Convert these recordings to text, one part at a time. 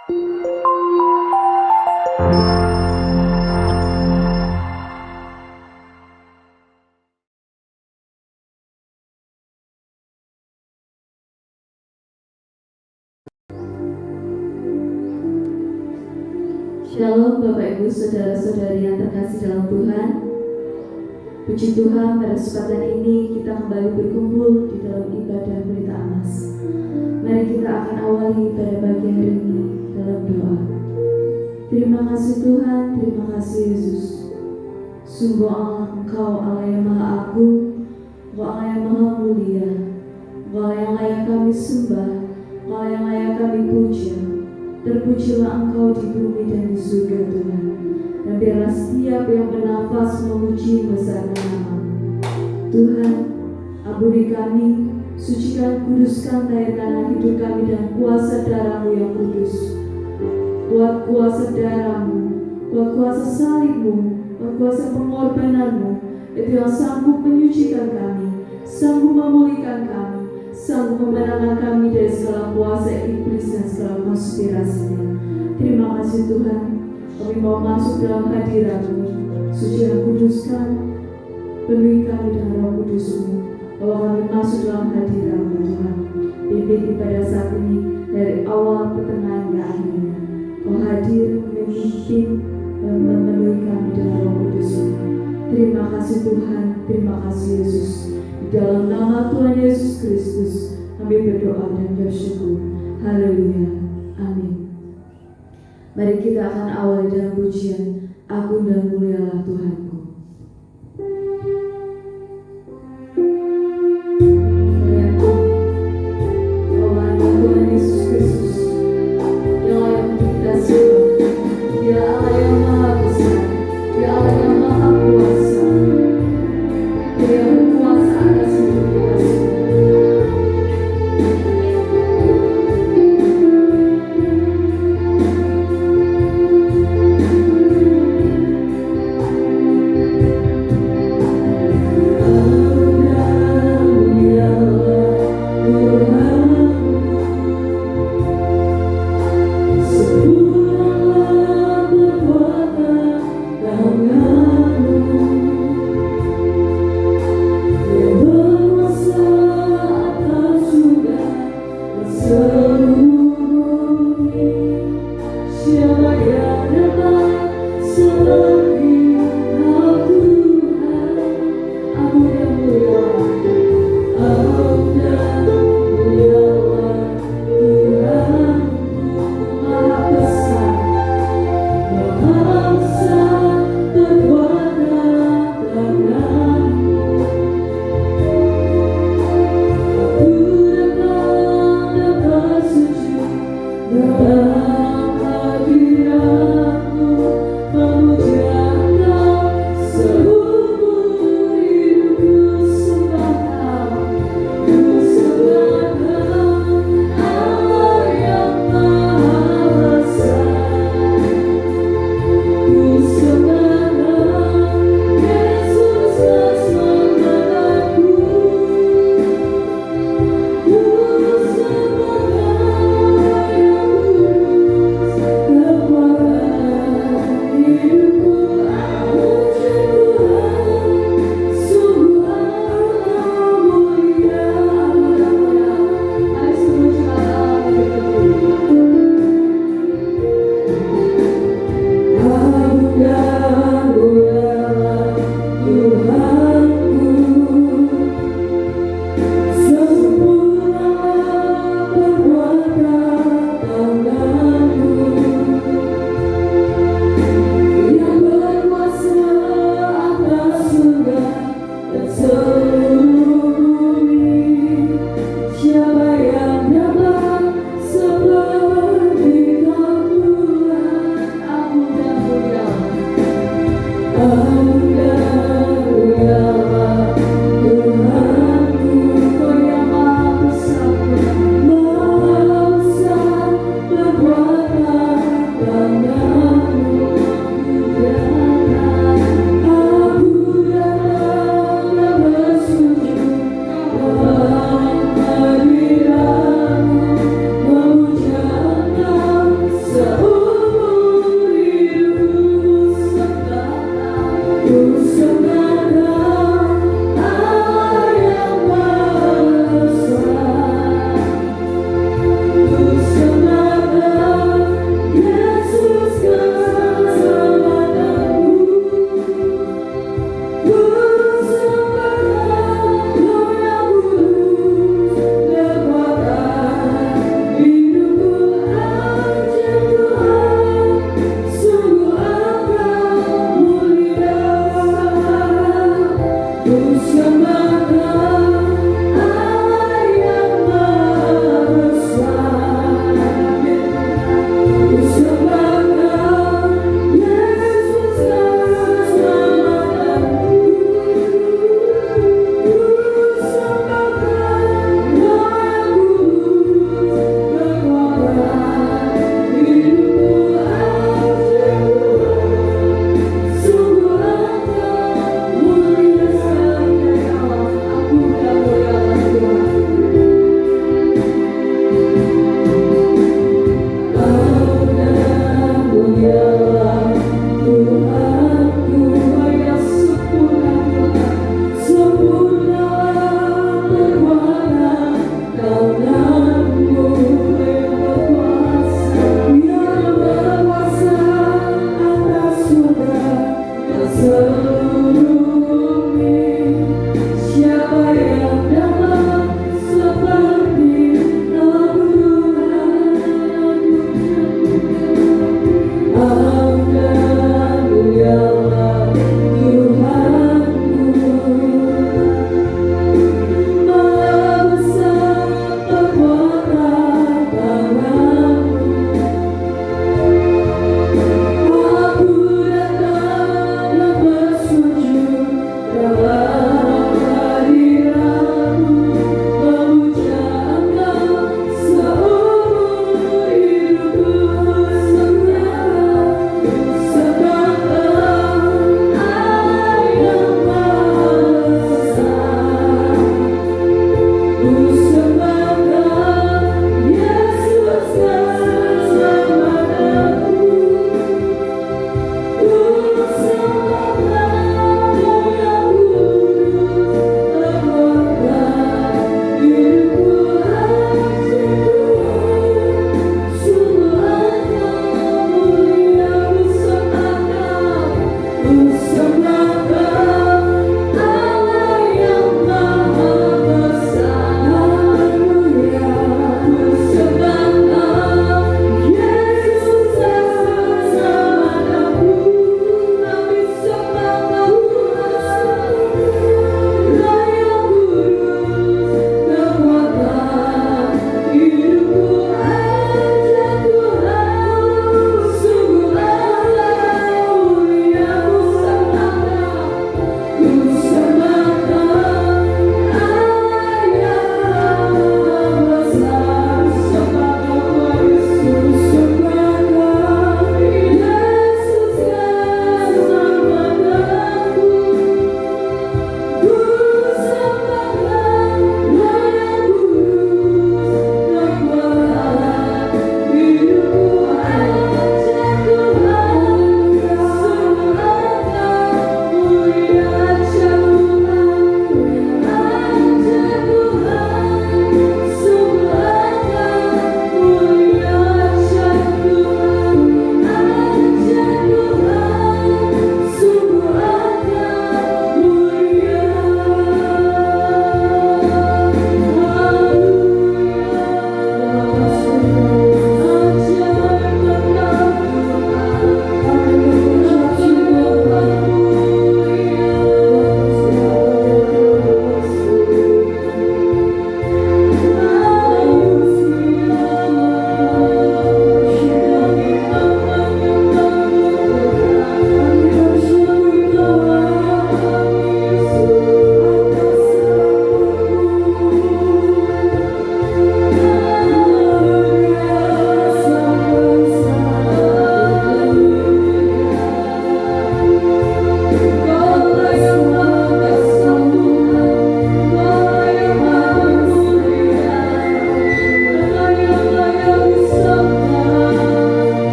Shalom Bapak Ibu Saudara-saudari yang terkasih dalam Tuhan. Puji Tuhan, pada kesempatan ini kita kembali berkumpul di dalam ibadah Pelita Amas. Mari kita akan awali pada pagi hari ini dalam doa. Terima kasih Tuhan, terima kasih Yesus. Sungguh Allah, Engkau Allah yang Maha Agung, Engkau Allah yang Maha Mulia, Engkau Allah yang layak kami sembah, Engkau Allah yang layak kami puja. Terpujilah Engkau di bumi dan di surga Tuhan. Dan biarlah setiap yang bernafas memuji besar nama-Mu. Tuhan, ampuni kami, sucikan, kuduskan, tahirkanlah hidup kami dan kuasa darah-Mu yang kudus. Kuat kuasa darah-Mu, kuat kuasa salib-Mu, kuat kuasa pengorbanan-Mu, itu yang sanggup menyucikan kami, sanggup memulihkan kami, sanggup memenangkan kami dari segala kuasa iblis dan segala konspirasinya. Terima kasih Tuhan, kami mau masuk dalam hadirat-Mu. Suci dan kuduskan, penuhi kami dengan Roh Kudus-Mu, bahwa kami masuk dalam hadirat-Mu Tuhan. Pimpin pada saat ini dari awal pertengahan ke akhirnya. Kau hadir memimpin dan memenuhi kami dengan Roh Kudus-Mu. Terima kasih Tuhan, terima kasih Yesus. Di dalam nama Tuhan Yesus Kristus kami berdoa dan bersyukur. Haleluya. Amin. Mari kita akan awali dalam pujian Agung dan Mulialah Tuhanku. Bahwa Tuhan Yesus Kristus yang layak untuk kita sembah. Dia Allah yang Maha Besar, Dia Allah yang Maha Kuasa, Dia yang berkuasa atas hidup kita semua.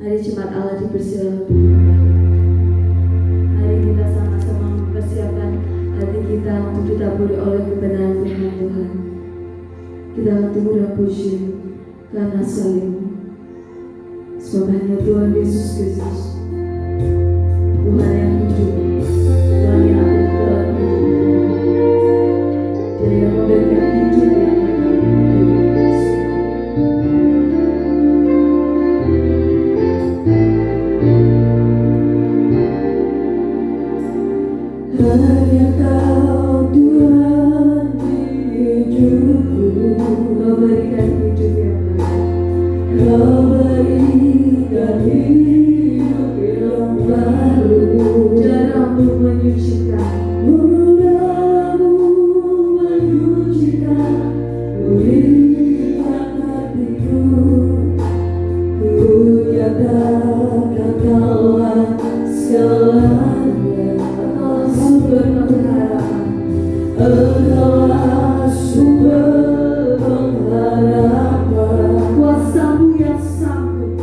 Hari Jumat Allah dipersilakan. Mari kita sama-sama mempersiapkan hati kita untuk ditaburi oleh kebenaran firman Tuhan. Kita akan tunggu dan puji karena salibmu. Sebab hanya Tuhan Yesus Kristus, Tuhan yang hidup, Tuhan yang ada di dalam hidup kita. Dia yang memberikan hidup yang kekal bagi kita. Hanya Kau Tuhan hidupku, Kau berikan hidup yang baik, Kau berikan hidup yang baru. Darahmu menyucikan, darahmu menyucikan, pulihkan hatiku. Ku nyatakan Kaulah segalanya, sumber pengharapan, Engkaulah sumber pengharapan. Kuasamu yang sanggup,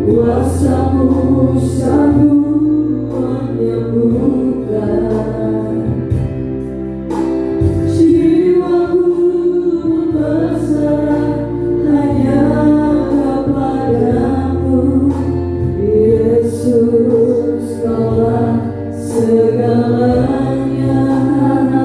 kuasamu sanggup menyembuhkan. Jiwaku berserah hanya kepadamu, Yesus, Kaulah segalanya. Karena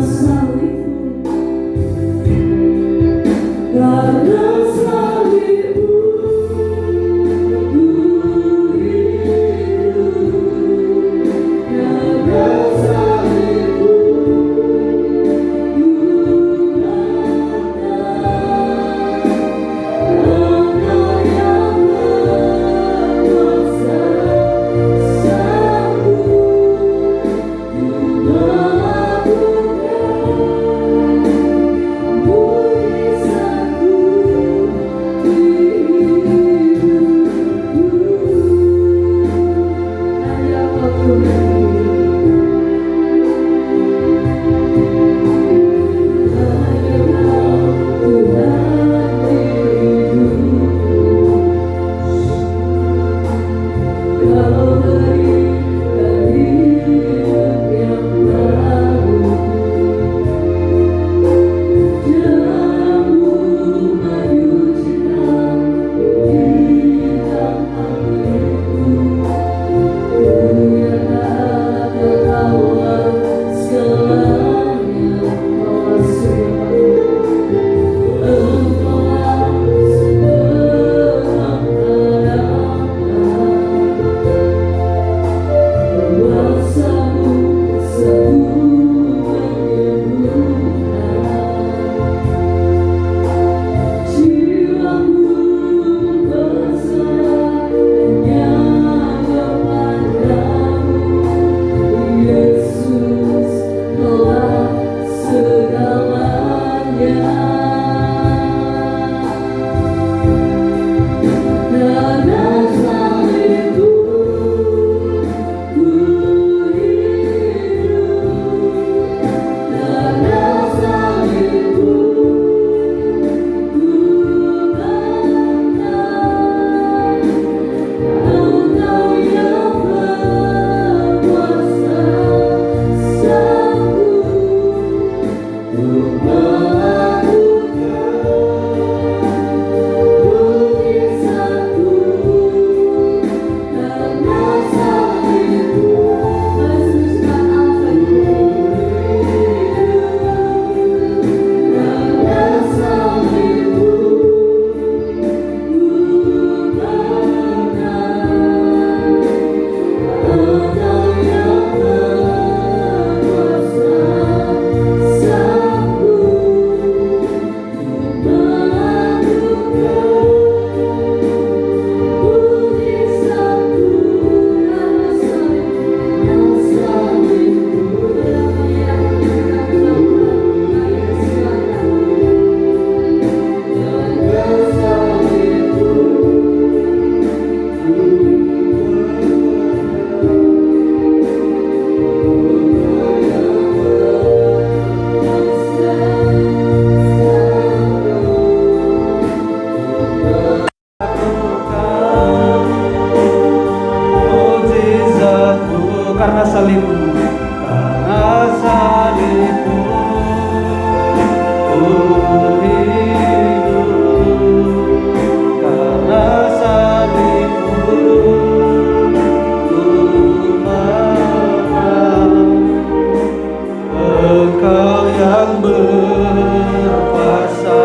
yang berkuasa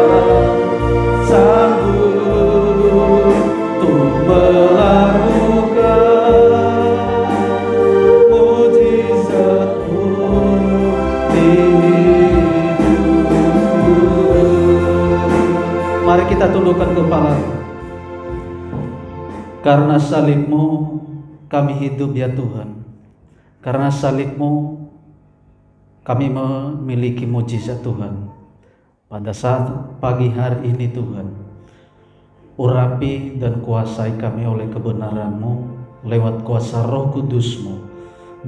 sanggup untuk melakukan mujizat-Mu di hidupku. Mari kita tundukkan kepala. Karena salib-Mu kami hidup ya Tuhan. Karena salib-Mu kami memiliki mujizat Tuhan. Pada saat pagi hari ini Tuhan, urapi dan kuasai kami oleh kebenaran-Mu lewat kuasa Roh Kudus-Mu.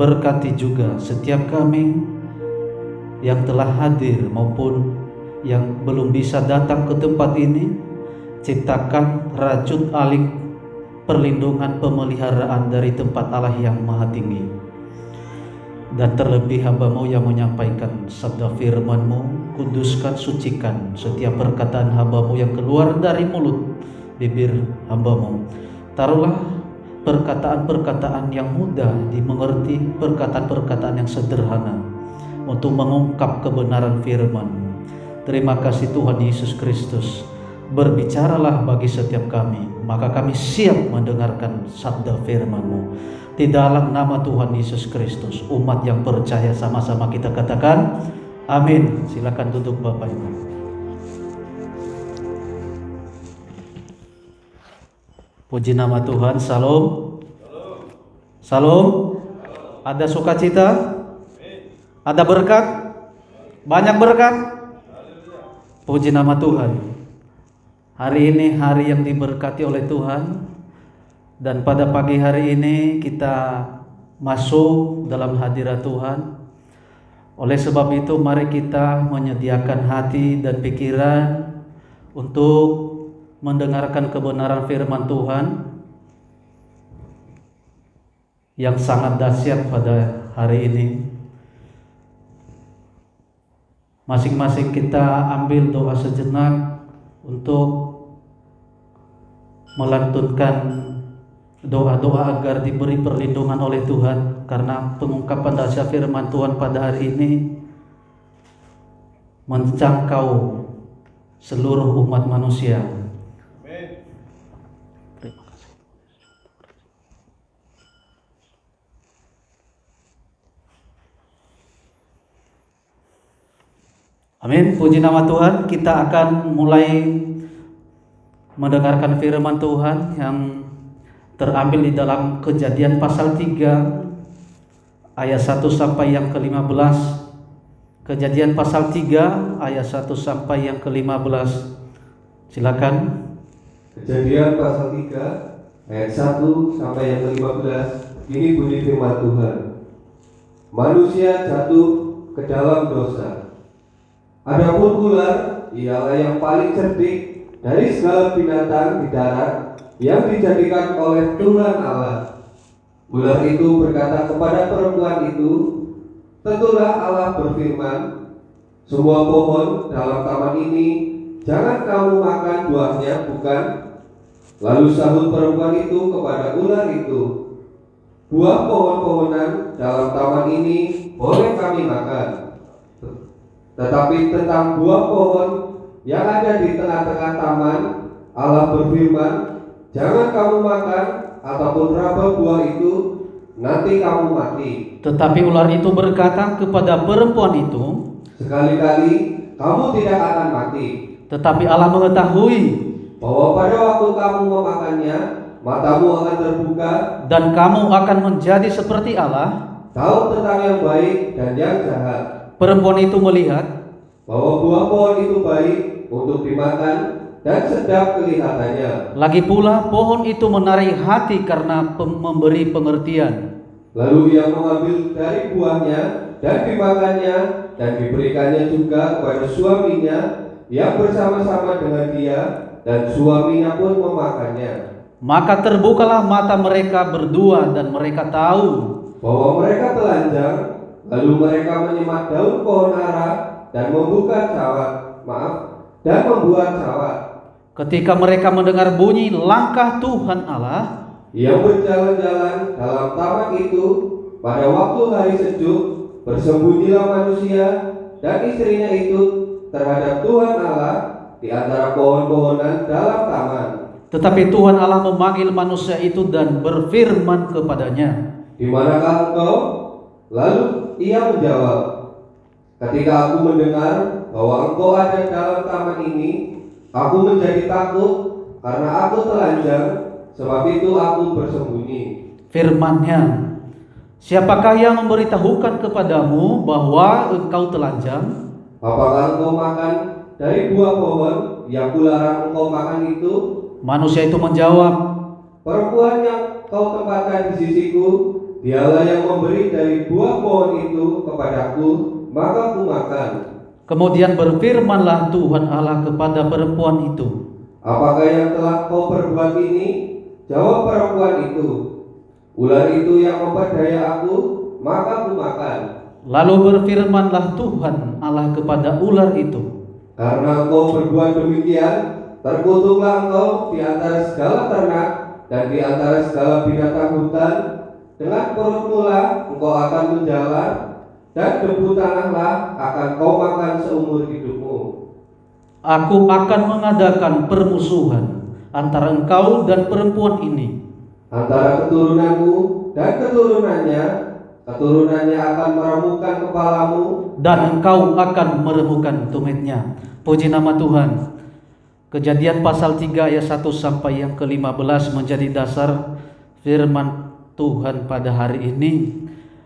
Berkati juga setiap kami yang telah hadir maupun yang belum bisa datang ke tempat ini. Ciptakan rajut alik perlindungan pemeliharaan dari tempat Allah yang maha tinggi. Dan terlebih hamba-Mu yang menyampaikan sabda firman-Mu, kuduskan, sucikan setiap perkataan hamba-Mu yang keluar dari mulut bibir hamba-Mu. Taruhlah perkataan-perkataan yang mudah dimengerti, perkataan-perkataan yang sederhana untuk mengungkap kebenaran firman-Mu. Terima kasih Tuhan Yesus Kristus. Berbicaralah bagi setiap kami, maka kami siap mendengarkan sabda firman-Mu. Di dalam nama Tuhan Yesus Kristus, umat yang percaya sama-sama kita katakan amin. Silakan duduk Bapak Ibu. Puji nama Tuhan. Salam. Salam. Ada sukacita? Ada berkat? Banyak berkat? Puji nama Tuhan. Hari ini hari yang diberkati oleh Tuhan, dan pada pagi hari ini kita masuk dalam hadirat Tuhan. Oleh sebab itu mari kita menyediakan hati dan pikiran untuk mendengarkan kebenaran firman Tuhan yang sangat dahsyat pada hari ini. Masing-masing kita ambil doa sejenak untuk melantunkan doa-doa agar diberi perlindungan oleh Tuhan, karena pengungkapan dahsyat firman Tuhan pada hari ini menjangkau seluruh umat manusia. Amin. Puji nama Tuhan. Kita akan mulai mendengarkan firman Tuhan yang terambil di dalam Kejadian pasal 3 ayat 1 sampai yang ke-15. Kejadian pasal 3 ayat 1 sampai yang ke-15. Silakan. Kejadian pasal 3 ayat 1 sampai yang ke-15. Ini bunyi firman Tuhan. Manusia jatuh ke dalam dosa. Adapun ular ialah yang paling cerdik dari segala binatang di darat yang dijadikan oleh Tuhan Allah. Ular itu berkata kepada perempuan itu, tentulah Allah berfirman, semua pohon dalam taman ini jangan kamu makan buahnya, bukan? Lalu sahut perempuan itu kepada ular itu, buah pohon-pohonan dalam taman ini boleh kami makan, tetapi tentang buah pohon yang ada di tengah-tengah taman, Allah berfirman, jangan kamu makan ataupun raba buah itu, nanti kamu mati. Tetapi ular itu berkata kepada perempuan itu, sekali-kali kamu tidak akan mati. Tetapi Allah mengetahui bahwa pada waktu kamu memakannya, matamu akan terbuka, dan kamu akan menjadi seperti Allah, tahu tentang yang baik dan yang jahat. Perempuan itu melihat bahwa buah pohon itu baik untuk dimakan dan sedap kelihatannya. Lagi pula pohon itu menarik hati karena memberi pengertian. Lalu ia mengambil dari buahnya dan dimakannya, dan diberikannya juga kepada suaminya yang bersama-sama dengan dia, dan suaminya pun memakannya. Maka terbukalah mata mereka berdua, dan mereka tahu bahwa mereka telanjang. Lalu mereka menyemat daun pohon ara dan membuat cawat. Ketika mereka mendengar bunyi langkah Tuhan Allah yang berjalan-jalan dalam taman itu pada waktu hari sejuk, bersembunyilah manusia dan istrinya itu terhadap Tuhan Allah di antara pohon-pohonan dalam taman. Tetapi Tuhan Allah memanggil manusia itu dan berfirman kepadanya, Di manakah engkau? Lalu ia menjawab, ketika aku mendengar bahwa engkau ada dalam taman ini, aku menjadi takut karena aku telanjang, sebab itu aku bersembunyi. firman-Nya, siapakah yang memberitahukan kepadamu bahwa engkau telanjang? Apakah engkau makan dari buah pohon yang kularang engkau makan itu? Manusia itu menjawab, Perempuan yang kau tempatkan di sisiku, dialah yang memberi dari buah pohon itu kepadaku, maka ku makan. kemudian berfirmanlah Tuhan Allah kepada perempuan itu, Apakah yang telah kau perbuat ini? Jawab perempuan itu, ular itu yang memperdaya aku, maka ku makan. lalu berfirmanlah Tuhan Allah kepada ular itu, Karena engkau berbuat demikian, terkutuklah engkau di antara segala ternak dan di antara segala binatang hutan. Dengan perutmu lah engkau akan menjalar, dan debu tanahlah akan kau makan seumur hidupmu. aku akan mengadakan permusuhan antara engkau dan perempuan ini, Antara keturunanmu dan keturunannya akan meremukkan kepalamu, dan engkau akan meremukkan tumitnya. Puji nama Tuhan. Kejadian pasal 3 ayat 1 sampai yang ke-15 menjadi dasar firman Tuhan pada hari ini,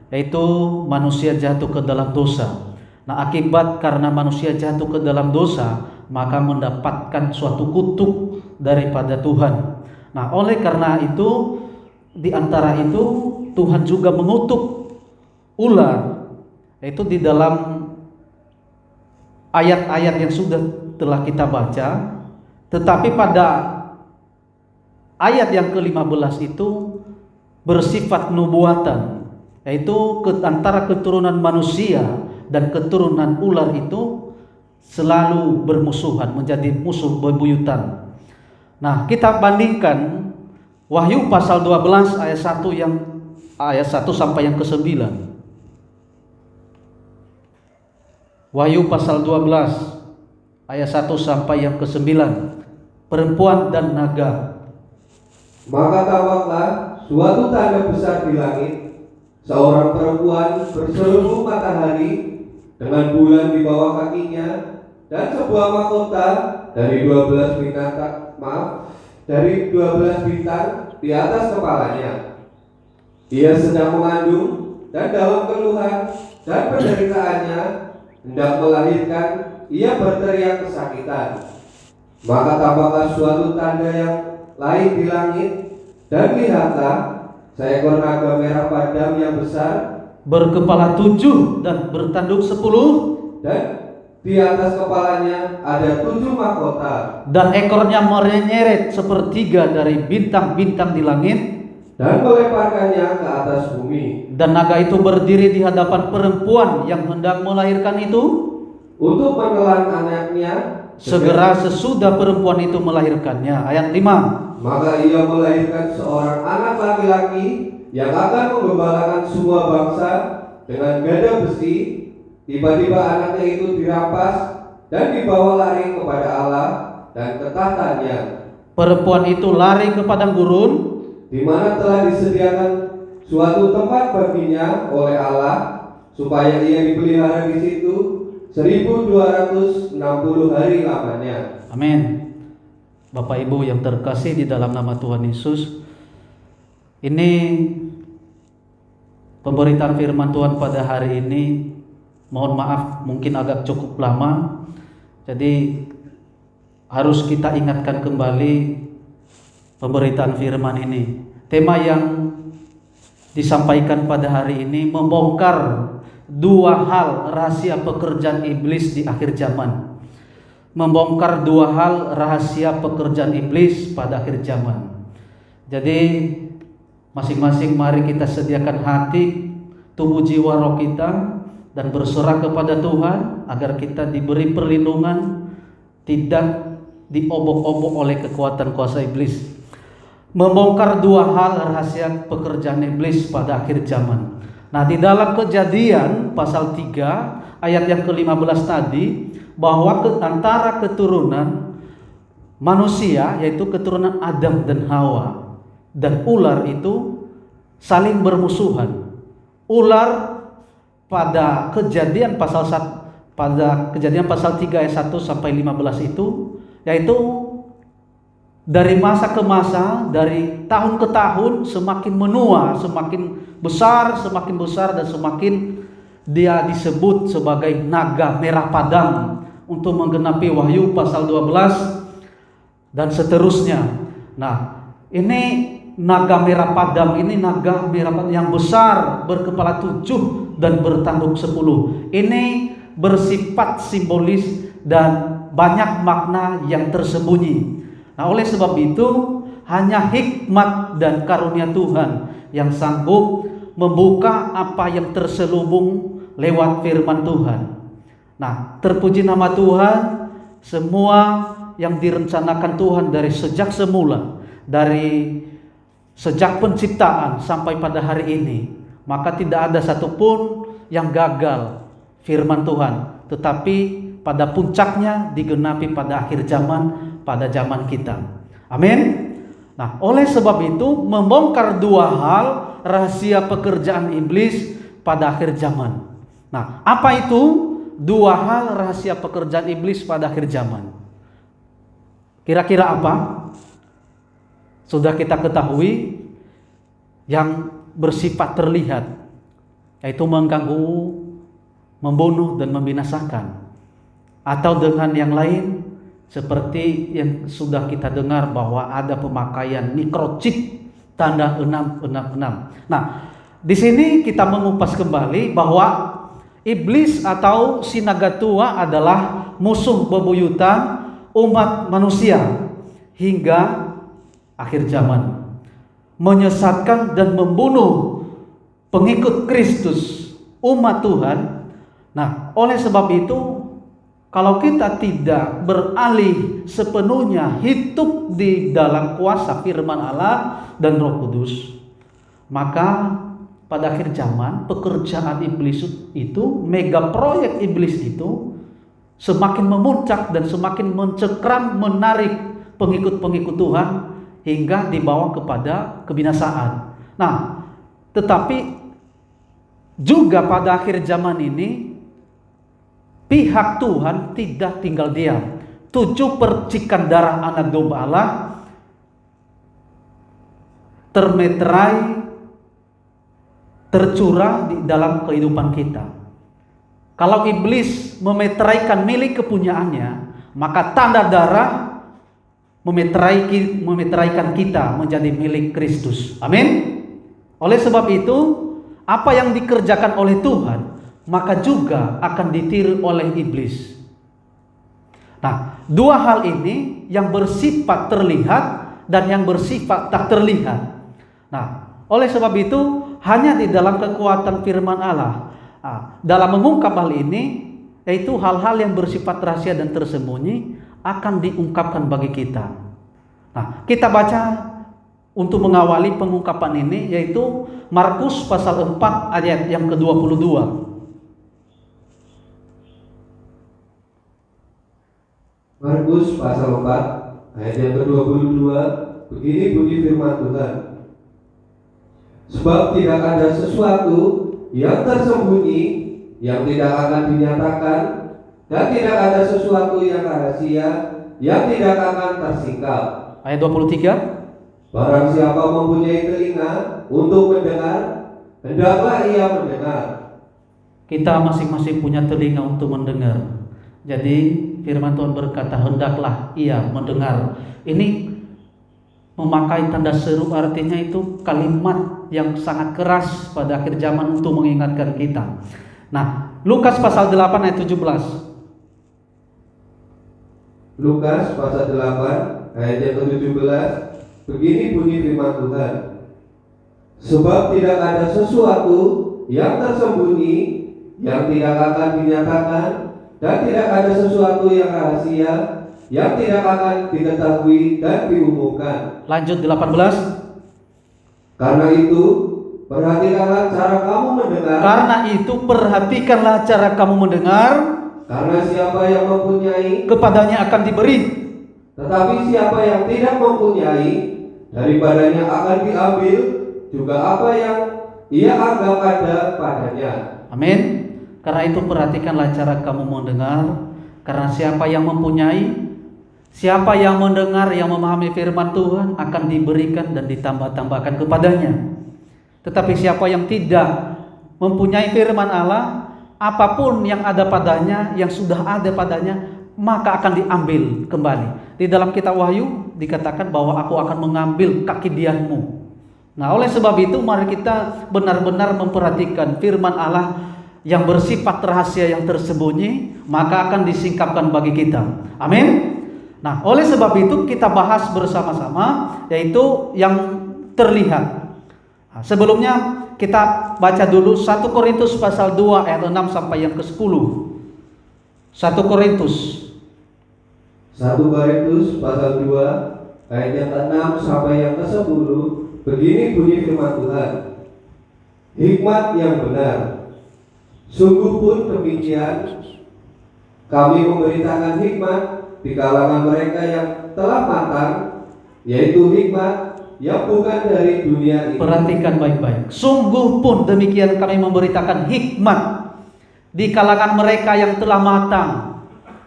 yaitu manusia jatuh ke dalam dosa. Nah, akibat karena manusia jatuh ke dalam dosa, maka mendapatkan suatu kutuk daripada Tuhan. Nah, oleh karena itu, di antara itu Tuhan juga mengutuk ular, yaitu di dalam ayat-ayat yang sudah telah kita baca. Tetapi pada ayat yang ke-15 itu bersifat nubuatan, yaitu antara keturunan manusia dan keturunan ular itu selalu bermusuhan, menjadi musuh bebuyutan. Nah, kita bandingkan Wahyu pasal 12 ayat 1 sampai yang ke-9. Wahyu pasal 12 ayat 1 sampai yang ke-9. Perempuan dan naga. maka tampaklah suatu tanda besar di langit, seorang perempuan berserubung matahari dengan bulan di bawah kakinya, dan sebuah mahkota dari 12 bintang di atas kepalanya. Ia sedang mengandung, dan dalam keluhan dan penderitaannya hendak melahirkan, ia berteriak kesakitan. Maka tampaklah suatu tanda yang lain di langit, dan lihatlah seekor naga merah padam yang besar, Berkepala 7 dan bertanduk 10, dan di atas kepalanya ada 7 mahkota, dan ekornya menyeret sepertiga dari bintang-bintang di langit. dan melemparkannya ke atas bumi, Dan naga itu berdiri di hadapan perempuan yang hendak melahirkan itu. untuk menelan anaknya. Segera sesudah perempuan itu melahirkannya. Ayat 5. Maka ia melahirkan seorang anak laki-laki yang akan menggembalakan semua bangsa dengan gada besi. Tiba-tiba anaknya itu dirampas dan dibawa lari kepada Allah dan ketatannya, Perempuan itu lari ke padang gurun, di mana telah disediakan suatu tempat baginya oleh Allah, supaya ia dipelihara di situ 1260 hari lamanya. amin. Bapak Ibu yang terkasih di dalam nama Tuhan Yesus, ini pemberitaan firman Tuhan pada hari ini. Mohon maaf mungkin agak cukup lama, jadi harus kita ingatkan kembali pemberitaan firman ini. Tema yang disampaikan pada hari ini membongkar 2 hal rahasia pekerjaan iblis di akhir zaman. Membongkar 2 hal rahasia pekerjaan iblis pada akhir zaman. Jadi masing-masing mari kita sediakan hati, tubuh, jiwa, roh kita, dan berserah kepada Tuhan agar kita diberi perlindungan, tidak diobok-obok oleh kekuatan kuasa iblis. Membongkar 2 hal rahasia pekerjaan iblis pada akhir zaman. Nah, di dalam Kejadian pasal 3 ayat yang ke-15 tadi, bahwa antara keturunan manusia, yaitu keturunan Adam dan Hawa, dan ular itu saling bermusuhan. Ular pada Kejadian pasal 3 ayat 1 sampai 15 itu, yaitu dari masa ke masa, dari tahun ke tahun semakin menua, semakin besar dan semakin dia disebut sebagai naga merah padam untuk menggenapi Wahyu pasal 12 dan seterusnya. Nah, ini naga merah padam ini naga merah padam yang besar, berkepala 7 dan bertanduk 10. Ini bersifat simbolis dan banyak makna yang tersembunyi. Nah, oleh sebab itu hanya hikmat dan karunia Tuhan yang sanggup membuka apa yang terselubung lewat firman Tuhan. Nah, terpuji nama Tuhan, semua yang direncanakan Tuhan dari sejak semula, dari sejak penciptaan sampai pada hari ini, maka tidak ada satupun yang gagal firman Tuhan, tetapi pada puncaknya digenapi pada akhir zaman, pada zaman kita. Amin. Nah, oleh sebab itu membongkar dua hal rahasia pekerjaan iblis pada akhir zaman. Nah, apa itu dua hal rahasia pekerjaan iblis pada akhir zaman? Kira-kira apa? Sudah kita ketahui yang bersifat terlihat, yaitu mengganggu, membunuh dan membinasakan. Atau dengan yang lain, seperti yang sudah kita dengar bahwa ada pemakaian microchip tanda 666. Nah, di sini kita mengupas kembali bahwa iblis atau si naga tua adalah musuh bebuyutan umat manusia hingga akhir zaman, menyesatkan dan membunuh pengikut Kristus, umat Tuhan. Nah, oleh sebab itu, kalau kita tidak beralih sepenuhnya hidup di dalam kuasa firman Allah dan Roh Kudus, maka pada akhir zaman pekerjaan iblis itu, mega proyek iblis itu semakin memuncak dan semakin mencekram, menarik pengikut-pengikut Tuhan hingga dibawa kepada kebinasaan. Nah, tetapi juga pada akhir zaman ini pihak Tuhan tidak tinggal diam. 7 percikan darah anak domba Allah termeterai, tercurah di dalam kehidupan kita. Kalau iblis memeteraikan milik kepunyaannya, maka tanda darah memeteraikan kita menjadi milik Kristus. Amin. Oleh sebab itu, apa yang dikerjakan oleh Tuhan, maka juga akan ditiru oleh iblis. Nah, dua hal ini yang bersifat terlihat dan yang bersifat tak terlihat. Nah, oleh sebab itu hanya di dalam kekuatan firman Allah, dalam mengungkap hal ini, yaitu hal-hal yang bersifat rahasia dan tersembunyi akan diungkapkan bagi kita. Nah, kita baca untuk mengawali pengungkapan ini, yaitu Markus pasal 4 ayat yang ke-22. Markus pasal 4 ayat yang ke-22, begini bunyi firman Tuhan. Sebab tidak ada sesuatu yang tersembunyi yang tidak akan dinyatakan, dan tidak ada sesuatu yang rahasia yang tidak akan tersingkap. Ayat 23. Barang siapa mempunyai telinga untuk mendengar, hendaklah ia mendengar. Kita masing-masing punya telinga untuk mendengar. Jadi firman Tuhan berkata, hendaklah ia mendengar. Ini memakai tanda seru, artinya itu kalimat yang sangat keras pada akhir zaman untuk mengingatkan kita. Nah, Lukas pasal 8 ayat 17. Lukas pasal 8 ayat yang ke-17, begini bunyi firman Tuhan. Sebab tidak ada sesuatu yang tersembunyi yang tidak akan dinyatakan, dan tidak ada sesuatu yang rahasia yang tidak akan diketahui dan diumumkan. Lanjut di 18. Karena itu, perhatikanlah cara kamu mendengar. Karena itu perhatikanlah cara kamu mendengar. Karena siapa yang mempunyai, kepadanya akan diberi. tetapi siapa yang tidak mempunyai, daripadanya akan diambil juga apa yang ia anggap ada padanya. Amin. Karena itu perhatikanlah cara kamu mendengar. Karena siapa yang mempunyai, siapa yang mendengar, yang memahami firman Tuhan akan diberikan dan ditambah-tambahkan kepadanya. Tetapi siapa yang tidak mempunyai firman Allah, apapun yang ada padanya, yang sudah ada padanya, maka akan diambil kembali. Di dalam kitab Wahyu dikatakan bahwa aku akan mengambil kaki dianmu. Nah, oleh sebab itu mari kita benar-benar memperhatikan firman Allah yang bersifat rahasia yang tersembunyi, maka akan disingkapkan bagi kita. Amin. Nah, oleh sebab itu kita bahas bersama-sama, yaitu yang terlihat. Nah, sebelumnya kita baca dulu 1 Korintus pasal 2 ayat 6 sampai yang ke-10. 1 Korintus 1 Korintus pasal 2 ayat yang ke-6 sampai yang ke-10. Begini bunyi firman Tuhan. Hikmat yang benar. Sungguh pun demikian, kami memberitakan hikmat di kalangan mereka yang telah matang, yaitu hikmat yang bukan dari dunia ini. Perhatikan baik-baik. Sungguh pun demikian kami memberitakan hikmat di kalangan mereka yang telah matang.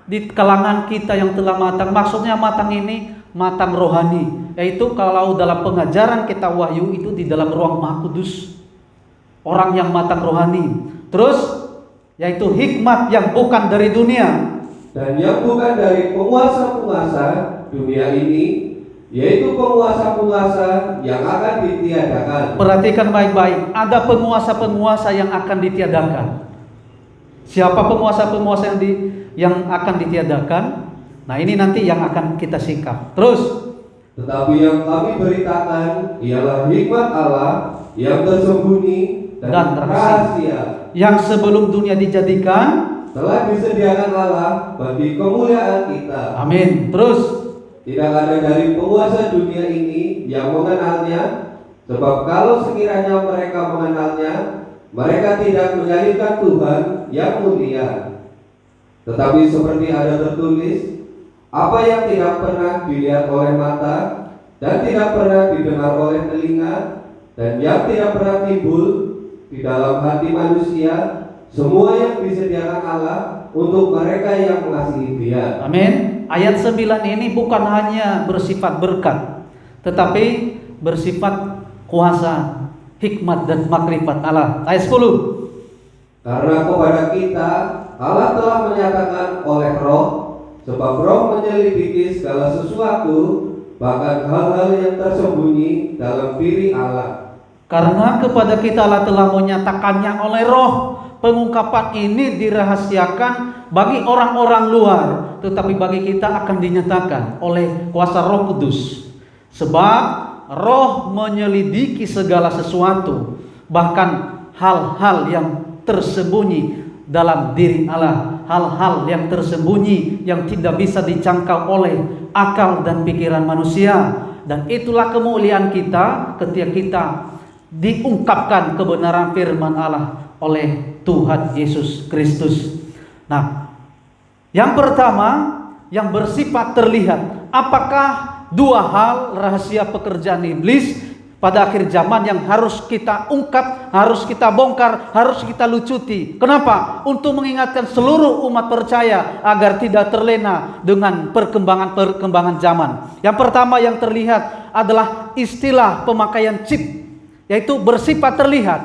Di kalangan kita yang telah matang. Maksudnya matang ini matang rohani, yaitu kalau dalam pengajaran kita Wahyu itu di dalam ruang Maha Kudus. Orang yang matang rohani. Terus yaitu hikmat yang bukan dari dunia dan yang bukan dari penguasa-penguasa dunia ini, yaitu penguasa-penguasa yang akan ditiadakan. Perhatikan baik-baik, ada penguasa-penguasa yang akan ditiadakan. Siapa penguasa-penguasa yang akan ditiadakan? Nah, ini nanti yang akan kita singkap. Terus, tetapi yang kami beritakan ialah hikmat Allah yang tersembunyi dan rahasia, yang sebelum dunia dijadikan telah disediakan Allah bagi kemuliaan kita. Amin. Terus, tidak ada dari penguasa dunia ini yang mengenalnya, sebab kalau sekiranya mereka mengenalnya, mereka tidak menyalibkan Tuhan yang mulia. Tetapi seperti ada tertulis, apa yang tidak pernah dilihat oleh mata dan tidak pernah didengar oleh telinga dan yang tidak pernah timbul di dalam hati manusia, semua yang disediakan Allah untuk mereka yang mengasihi Dia. Amin. Ayat 9 ini bukan hanya bersifat berkat, tetapi bersifat kuasa, hikmat dan makrifat Allah. Ayat 10. Karena kepada kita Allah telah menyatakan oleh Roh, sebab Roh menyelidiki segala sesuatu, bahkan hal-hal yang tersembunyi dalam diri Allah. Karena kepada kita Allah telah menyatakannya oleh Roh. Pengungkapan ini dirahasiakan bagi orang-orang luar, tetapi bagi kita akan dinyatakan oleh kuasa Roh Kudus. Sebab Roh menyelidiki segala sesuatu, bahkan hal-hal yang tersembunyi dalam diri Allah, hal-hal yang tersembunyi yang tidak bisa dijangkau oleh akal dan pikiran manusia. Dan itulah kemuliaan kita ketika kita diungkapkan kebenaran firman Allah oleh Tuhan Yesus Kristus. Nah, yang pertama yang bersifat terlihat, apakah dua hal rahasia pekerjaan iblis pada akhir zaman yang harus kita ungkap, harus kita bongkar, harus kita lucuti. Kenapa? Untuk mengingatkan seluruh umat percaya agar tidak terlena dengan perkembangan zaman. Yang pertama yang terlihat adalah istilah pemakaian chip, yaitu bersifat terlihat.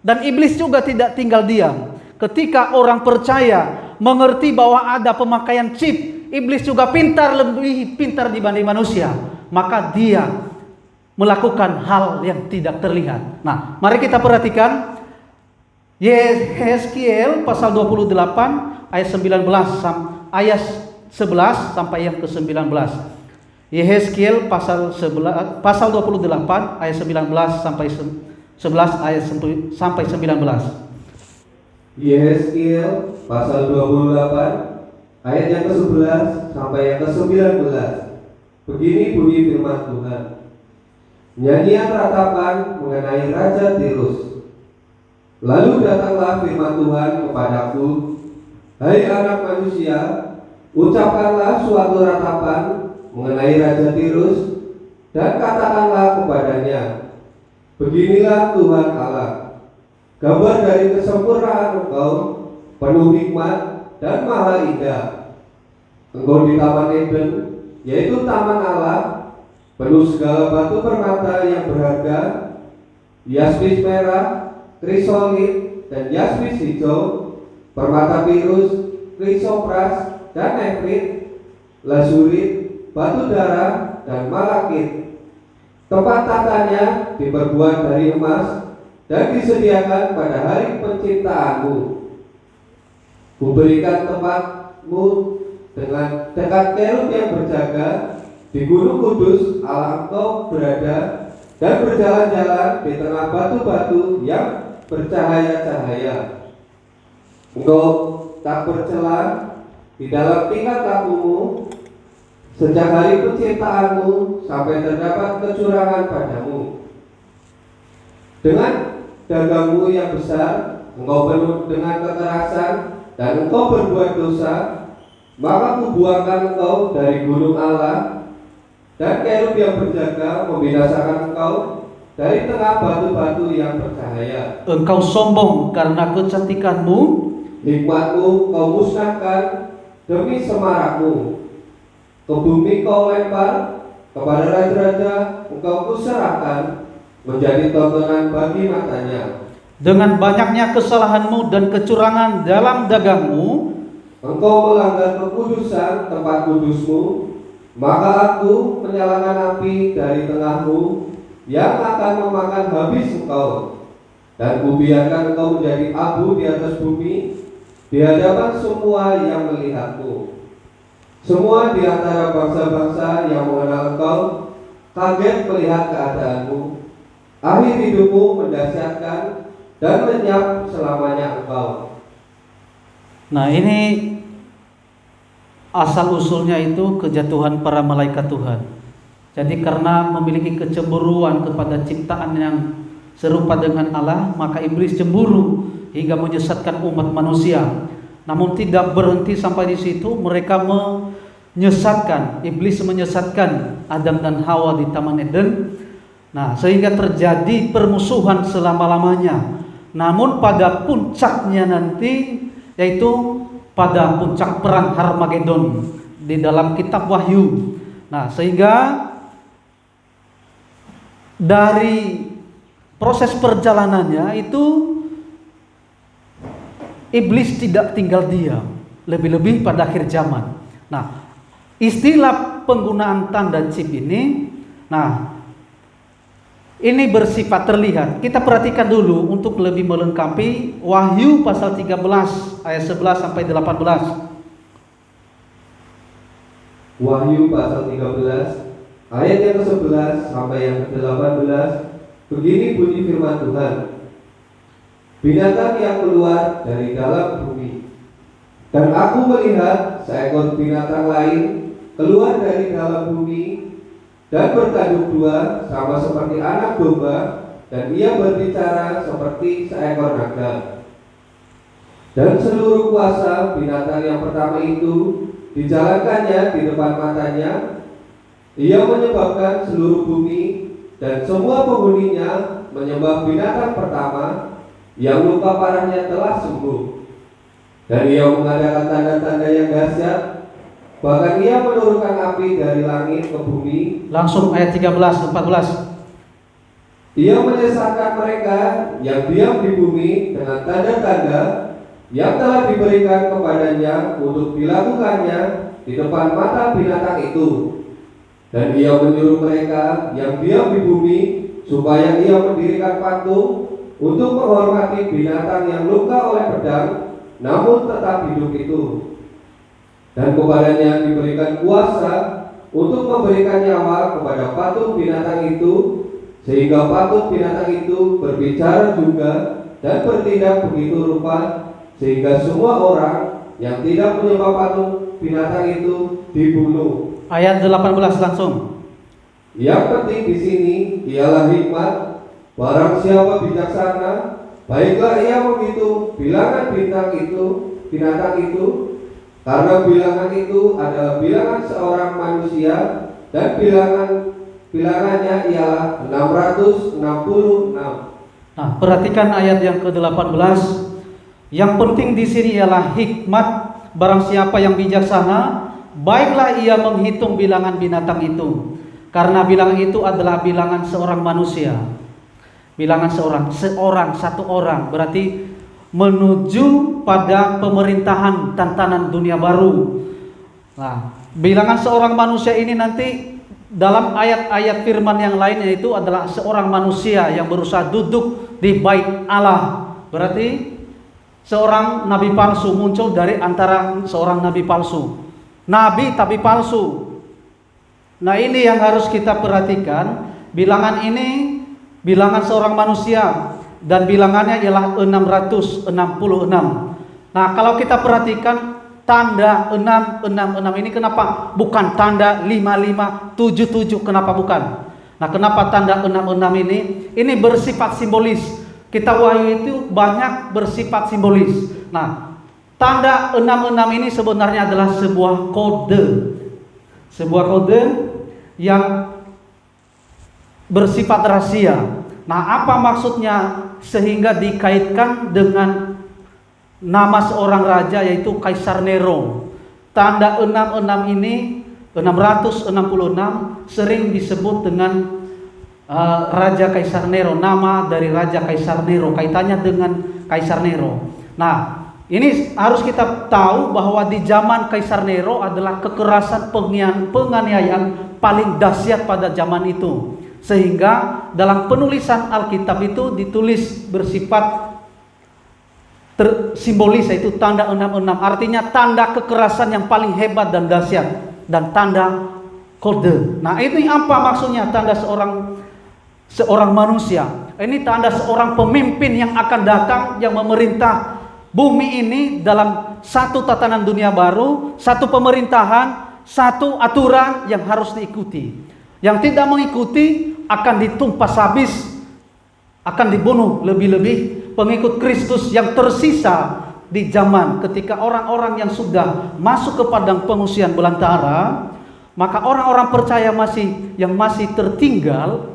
Dan iblis juga tidak tinggal diam. Ketika orang percaya mengerti bahwa ada pemakaian chip, iblis juga lebih pintar dibanding manusia. Maka dia melakukan hal yang tidak terlihat. Nah, mari kita perhatikan Yehezkiel pasal 28 ayat 19 ayat 11 sampai yang ke-19. Yehezkiel pasal 28 ayat 19 sampai 11 ayat sampai 19. Yehezkiel pasal 28 ayat yang ke-11 sampai yang ke-19. Begini bunyi firman Tuhan. nyanyian ratapan mengenai Raja Tirus. Lalu datanglah firman Tuhan kepadaku, hai anak manusia, ucapkanlah suatu ratapan mengenai Raja Tirus, dan katakanlah kepadanya, beginilah Tuhan Allah, gambar dari kesempurnaan engkau, penuh hikmat dan maha indah. Engkau di Taman Eden, yaitu Taman Allah, penuh segala batu permata yang berharga, yaspis merah, krisolit, dan yaspis hijau, permata virus, krisopras, dan nefrit, lazurit, batu darah, dan malakit. Tempat tatanya diperbuat dari emas dan disediakan pada hari penciptaanmu. Kuberikan tempatmu dengan dekat kerub yang berjaga di Gunung Kudus Allah engkau berada, dan berjalan-jalan di tengah batu-batu yang bercahaya-cahaya. Engkau tak bercela di dalam tingkah lakumu sejak hari penciptaanmu sampai terdapat kecurangan padamu. Dengan dagangmu yang besar, engkau penuh dengan kekerasan dan engkau berbuat dosa, maka kubuangkan engkau dari gunung Allah, dan kerub yang berjaga membinasakan engkau dari tengah batu-batu yang bercahaya. Engkau sombong karena kecantikanmu, hikmatmu kau musnahkan demi semarakmu. Ke bumi kau lempar, kepada raja-raja engkau kuserahkan menjadi tontonan bagi matanya. dengan banyaknya kesalahanmu dan kecurangan dalam dagangmu, Engkau melanggar kekudusan tempat kudusmu, maka aku menyalakan api dari tengahmu yang akan memakan habis engkau, dan kubiarkan engkau menjadi abu di atas bumi di hadapan semua yang melihatmu. Semua di antara bangsa-bangsa yang mengenal engkau kaget melihat keadaanmu. Akhir hidupmu mendahsyatkan dan lenyap selamanya engkau. nah ini asal usulnya itu kejatuhan para malaikat Tuhan. Jadi karena memiliki kecemburuan kepada ciptaan yang serupa dengan Allah, maka iblis cemburu hingga menyesatkan umat manusia. Namun tidak berhenti sampai di situ, mereka iblis menyesatkan Adam dan Hawa di Taman Eden. Nah, sehingga terjadi permusuhan selama-lamanya. Namun pada puncaknya nanti, yaitu pada puncak perang Harmagedon di dalam kitab Wahyu. Nah, sehingga dari proses perjalanannya itu iblis tidak tinggal diam, lebih-lebih pada akhir zaman. Nah, istilah penggunaan tanda chip ini, ini bersifat terlihat. Kita perhatikan dulu untuk lebih melengkapi Wahyu pasal 13 ayat 11 sampai 18. Wahyu pasal 13 ayat yang ke-11 sampai yang ke-18. Begini bunyi firman Tuhan. Binatang yang keluar dari dalam bumi. Dan aku melihat seekor binatang lain keluar dari dalam bumi dan bertanduk dua sama seperti anak domba, dan ia berbicara seperti seekor naga. Dan seluruh kuasa binatang yang pertama itu dijalankannya di depan matanya. Ia menyebabkan seluruh bumi dan semua penghuninya menyembah binatang pertama yang luka parahnya telah sembuh. Dan ia mengadakan tanda-tanda yang dahsyat, bahkan ia menurunkan api dari langit ke bumi. Langsung ayat 13, 14. Ia menyesatkan mereka yang diam di bumi dengan tanda-tanda yang telah diberikan kepadanya untuk dilakukannya di depan mata binatang itu. Dan ia menyuruh mereka yang diam di bumi supaya ia mendirikan patung untuk menghormati binatang yang luka oleh pedang namun tetap hidup itu. Dan kepadanya diberikan kuasa untuk memberikan nyawa kepada patung binatang itu, sehingga patung binatang itu berbicara juga dan bertindak begitu rupa, sehingga semua orang yang tidak menyembah patung binatang itu dibunuh. Ayat 18 langsung. Yang penting di sini ialah hikmat. Barang siapa bijaksana, baiklah ia menghitung bilangan binatang itu, karena bilangan itu adalah bilangan seorang manusia, dan bilangannya ialah 666. Nah, perhatikan ayat yang ke-18. Yang penting di sini ialah hikmat. Barang siapa yang bijaksana, baiklah ia menghitung bilangan binatang itu, karena bilangan itu adalah bilangan seorang manusia. Bilangan satu orang, berarti menuju pada pemerintahan tatanan dunia baru. Nah, bilangan seorang manusia ini nanti dalam ayat-ayat firman yang lainnya itu adalah seorang manusia yang berusaha duduk di bait Allah. Berarti seorang nabi palsu muncul dari antara seorang nabi palsu. Nabi tapi palsu. Nah, ini yang harus kita perhatikan. Bilangan ini bilangan seorang manusia, dan bilangannya ialah 666. Nah, kalau kita perhatikan tanda 666 ini kenapa bukan tanda 5577? Kenapa bukan? Nah, kenapa tanda 66 ini? Ini bersifat simbolis. Kitab Wahyu itu banyak bersifat simbolis. Nah, tanda 66 ini sebenarnya adalah sebuah kode. Sebuah kode yang bersifat rahasia. Nah, apa maksudnya sehingga dikaitkan dengan nama seorang raja, yaitu Kaisar Nero? Tanda 66 ini, 666, sering disebut dengan Raja Kaisar Nero. Nama dari Raja Kaisar Nero, kaitannya dengan Kaisar Nero. Nah, ini harus kita tahu bahwa di zaman Kaisar Nero adalah kekerasan penganiayaan paling dahsyat pada zaman itu. Sehingga dalam penulisan Alkitab itu ditulis bersifat simbolis, yaitu tanda 66. Artinya tanda kekerasan yang paling hebat dan dahsyat, dan tanda kode. Nah, ini apa maksudnya tanda seorang manusia? Ini tanda seorang pemimpin yang akan datang, yang memerintah bumi ini dalam satu tatanan dunia baru, satu pemerintahan, satu aturan yang harus diikuti. Yang tidak mengikuti akan ditumpas habis, akan dibunuh. Lebih-lebih pengikut Kristus yang tersisa di zaman ketika orang-orang yang sudah masuk ke padang pengungsian belantara, maka orang-orang percaya yang masih tertinggal,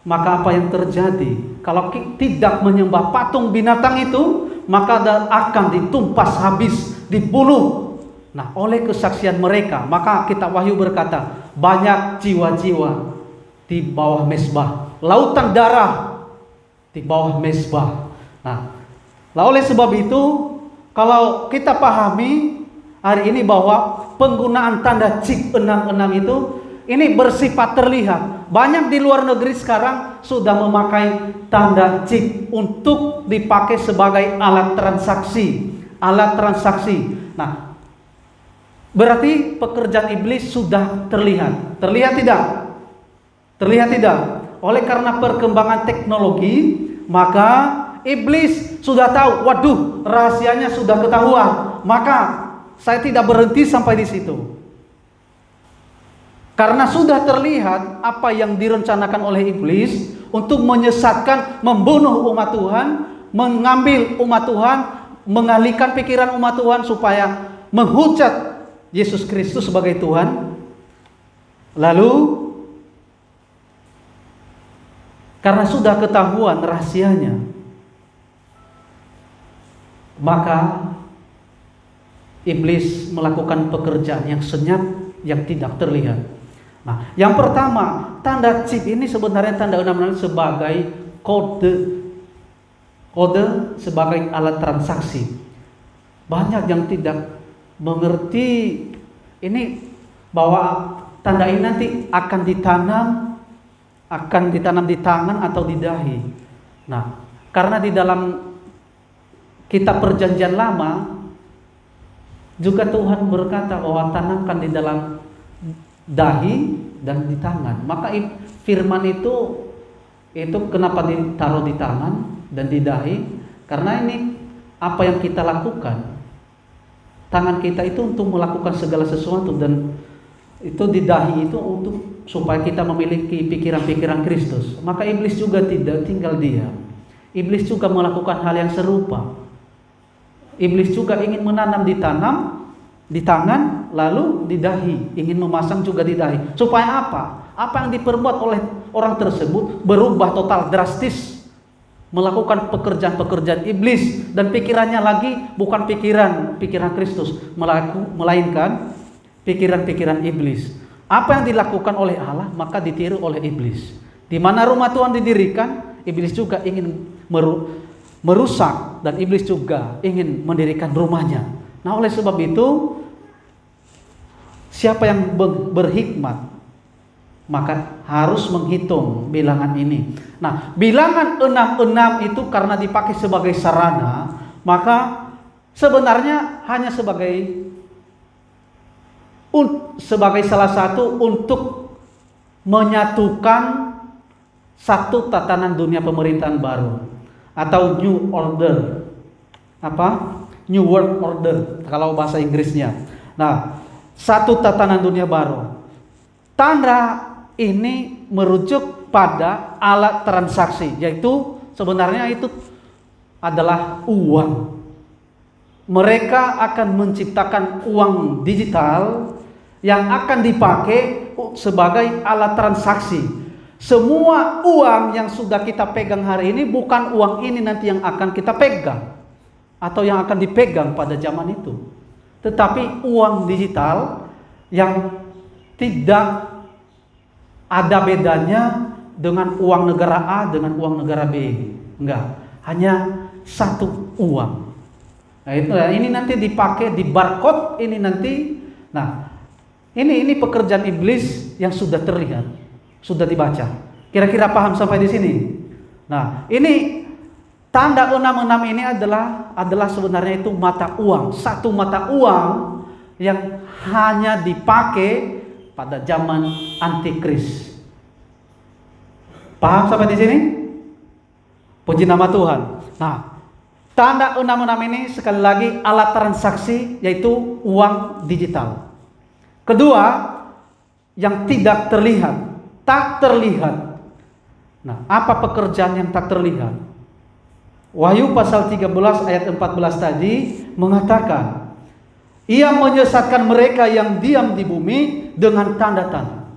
maka apa yang terjadi? Kalau tidak menyembah patung binatang itu, maka akan ditumpas habis, dibunuh. Nah, oleh kesaksian mereka, maka kitab Wahyu berkata, banyak jiwa-jiwa di bawah mezbah, lautan darah di bawah mezbah. Nah, oleh sebab itu, kalau kita pahami hari ini bahwa penggunaan tanda chip 66 itu ini bersifat terlihat. Banyak di luar negeri sekarang sudah memakai tanda chip untuk dipakai sebagai alat transaksi. Nah, berarti pekerjaan iblis sudah terlihat. Terlihat tidak? Terlihat tidak? Oleh karena perkembangan teknologi, maka iblis sudah tahu, waduh, rahasianya sudah ketahuan. Maka saya tidak berhenti sampai di situ. Karena sudah terlihat apa yang direncanakan oleh iblis untuk menyesatkan, membunuh umat Tuhan, mengambil umat Tuhan, mengalihkan pikiran umat Tuhan supaya menghujat Yesus Kristus sebagai Tuhan. Lalu karena sudah ketahuan rahasianya, maka iblis melakukan pekerjaan yang senyap, yang tidak terlihat. Nah, yang pertama, tanda chip ini sebenarnya tanda 66 sebagai kode sebagai alat transaksi. Banyak yang tidak mengerti ini, bahwa tanda ini nanti akan ditanam di tangan atau di dahi. Nah, karena di dalam kitab Perjanjian Lama juga Tuhan berkata bahwa tanamkan di dalam dahi dan di tangan. Maka firman itu kenapa ditaruh di tangan dan di dahi? Karena ini apa yang kita lakukan. Tangan kita itu untuk melakukan segala sesuatu, dan itu di dahi itu untuk supaya kita memiliki pikiran-pikiran Kristus. Maka iblis juga tidak tinggal diam. Iblis juga melakukan hal yang serupa. Iblis juga ingin menanam di tangan, lalu di dahi, ingin memasang juga di dahi. Supaya apa? Apa yang diperbuat oleh orang tersebut berubah total drastis, melakukan pekerjaan-pekerjaan iblis, dan pikirannya lagi bukan pikiran Kristus, melainkan pikiran-pikiran iblis. Apa yang dilakukan oleh Allah maka ditiru oleh iblis. Di mana rumah Tuhan didirikan, iblis juga ingin merusak, dan iblis juga ingin mendirikan rumahnya. Nah, oleh sebab itu, siapa yang berhikmat maka harus menghitung bilangan ini. Nah, bilangan 66 itu karena dipakai sebagai sarana, maka sebenarnya hanya sebagai salah satu untuk menyatukan satu tatanan dunia pemerintahan baru atau New Order. New World Order kalau bahasa Inggrisnya. Nah, satu tatanan dunia baru. Tanda ini merujuk pada alat transaksi, yaitu sebenarnya itu adalah uang. Mereka akan menciptakan uang digital yang akan dipakai sebagai alat transaksi. Semua uang yang sudah kita pegang hari ini bukan uang ini nanti yang akan kita pegang atau yang akan dipegang pada zaman itu, tetapi uang digital yang tidak ada bedanya dengan uang negara A dengan uang negara B. Enggak, hanya satu uang. Nah, ini nanti dipakai di barcode ini nanti. Nah, ini pekerjaan iblis yang sudah terlihat, sudah dibaca. Kira-kira paham sampai di sini? Nah, ini tanda 66 ini adalah sebenarnya itu mata uang, satu mata uang yang hanya dipakai pada zaman antikris. Paham sampai di sini? Puji nama Tuhan. Nah, tanda 66 ini sekali lagi alat transaksi, yaitu uang digital. Kedua, yang tidak terlihat, tak terlihat. Nah, apa pekerjaan yang tak terlihat? Wahyu pasal 13 ayat 14 tadi mengatakan, Ia menyesatkan mereka yang diam di bumi dengan tanda-tanda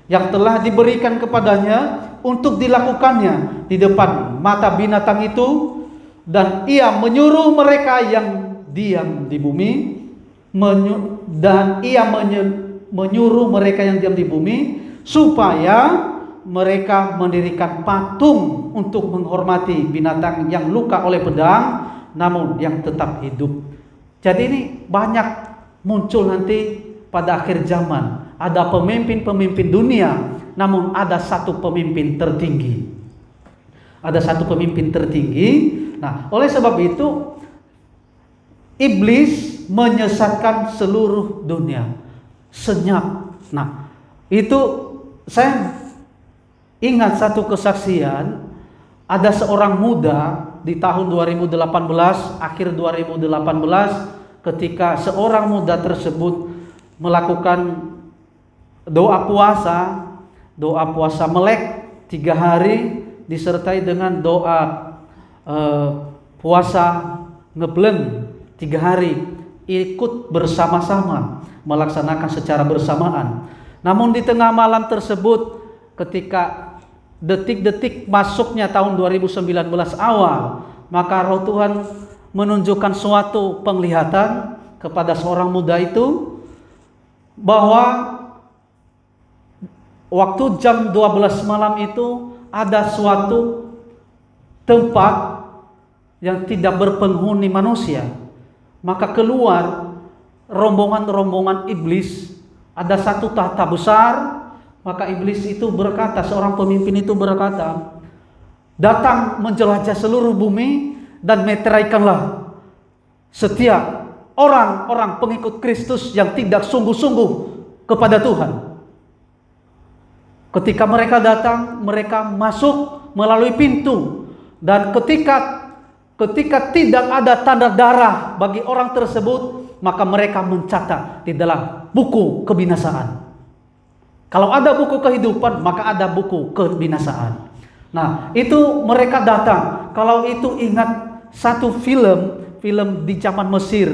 yang telah diberikan kepadanya untuk dilakukannya di depan mata binatang itu, dan ia menyuruh mereka yang diam di bumi menyuruh mereka yang diam di bumi supaya mereka mendirikan patung untuk menghormati binatang yang luka oleh pedang namun yang tetap hidup. Jadi ini banyak muncul nanti pada akhir zaman. Ada pemimpin-pemimpin dunia, namun ada satu pemimpin tertinggi. Ada satu pemimpin tertinggi. Nah, oleh sebab itu iblis menyesatkan seluruh dunia. Senyap. Nah, itu saya ingat satu kesaksian. Ada seorang muda di tahun 2018, akhir 2018, ketika seorang muda tersebut melakukan doa puasa Melek 3 hari disertai dengan doa puasa ngebleng 3 hari, ikut bersama-sama melaksanakan secara bersamaan. Namun di tengah malam tersebut, ketika detik-detik masuknya tahun 2019 awal, maka Roh Tuhan menunjukkan suatu penglihatan kepada seorang muda itu bahwa waktu jam 12 malam itu ada suatu tempat yang tidak berpenghuni manusia. Maka keluar rombongan-rombongan iblis, ada satu tahta besar. Maka iblis itu berkata, seorang pemimpin itu berkata, datang menjelajah seluruh bumi dan meteraikanlah setiap orang-orang pengikut Kristus yang tidak sungguh-sungguh kepada Tuhan. Ketika mereka datang, mereka masuk melalui pintu, dan ketika tidak ada tanda darah bagi orang tersebut, maka mereka mencatat di dalam buku kebinasaan. Kalau ada buku kehidupan, maka ada buku kebinasaan. Nah, itu mereka datang. Kalau itu ingat satu film di zaman Mesir,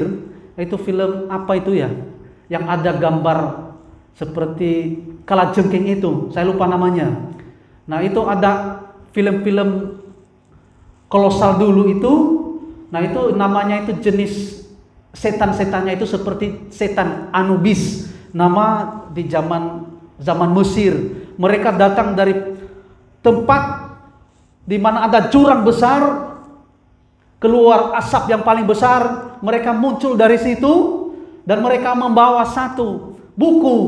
itu film apa itu ya? Yang ada gambar seperti kalajengking itu, saya lupa namanya. Nah, itu ada film-film kolosal dulu itu. Nah, itu namanya itu jenis setan-setannya itu seperti setan Anubis. Nama di zaman Mesir. Mereka datang dari tempat di mana ada jurang besar, keluar asap yang paling besar. Mereka muncul dari situ dan mereka membawa satu buku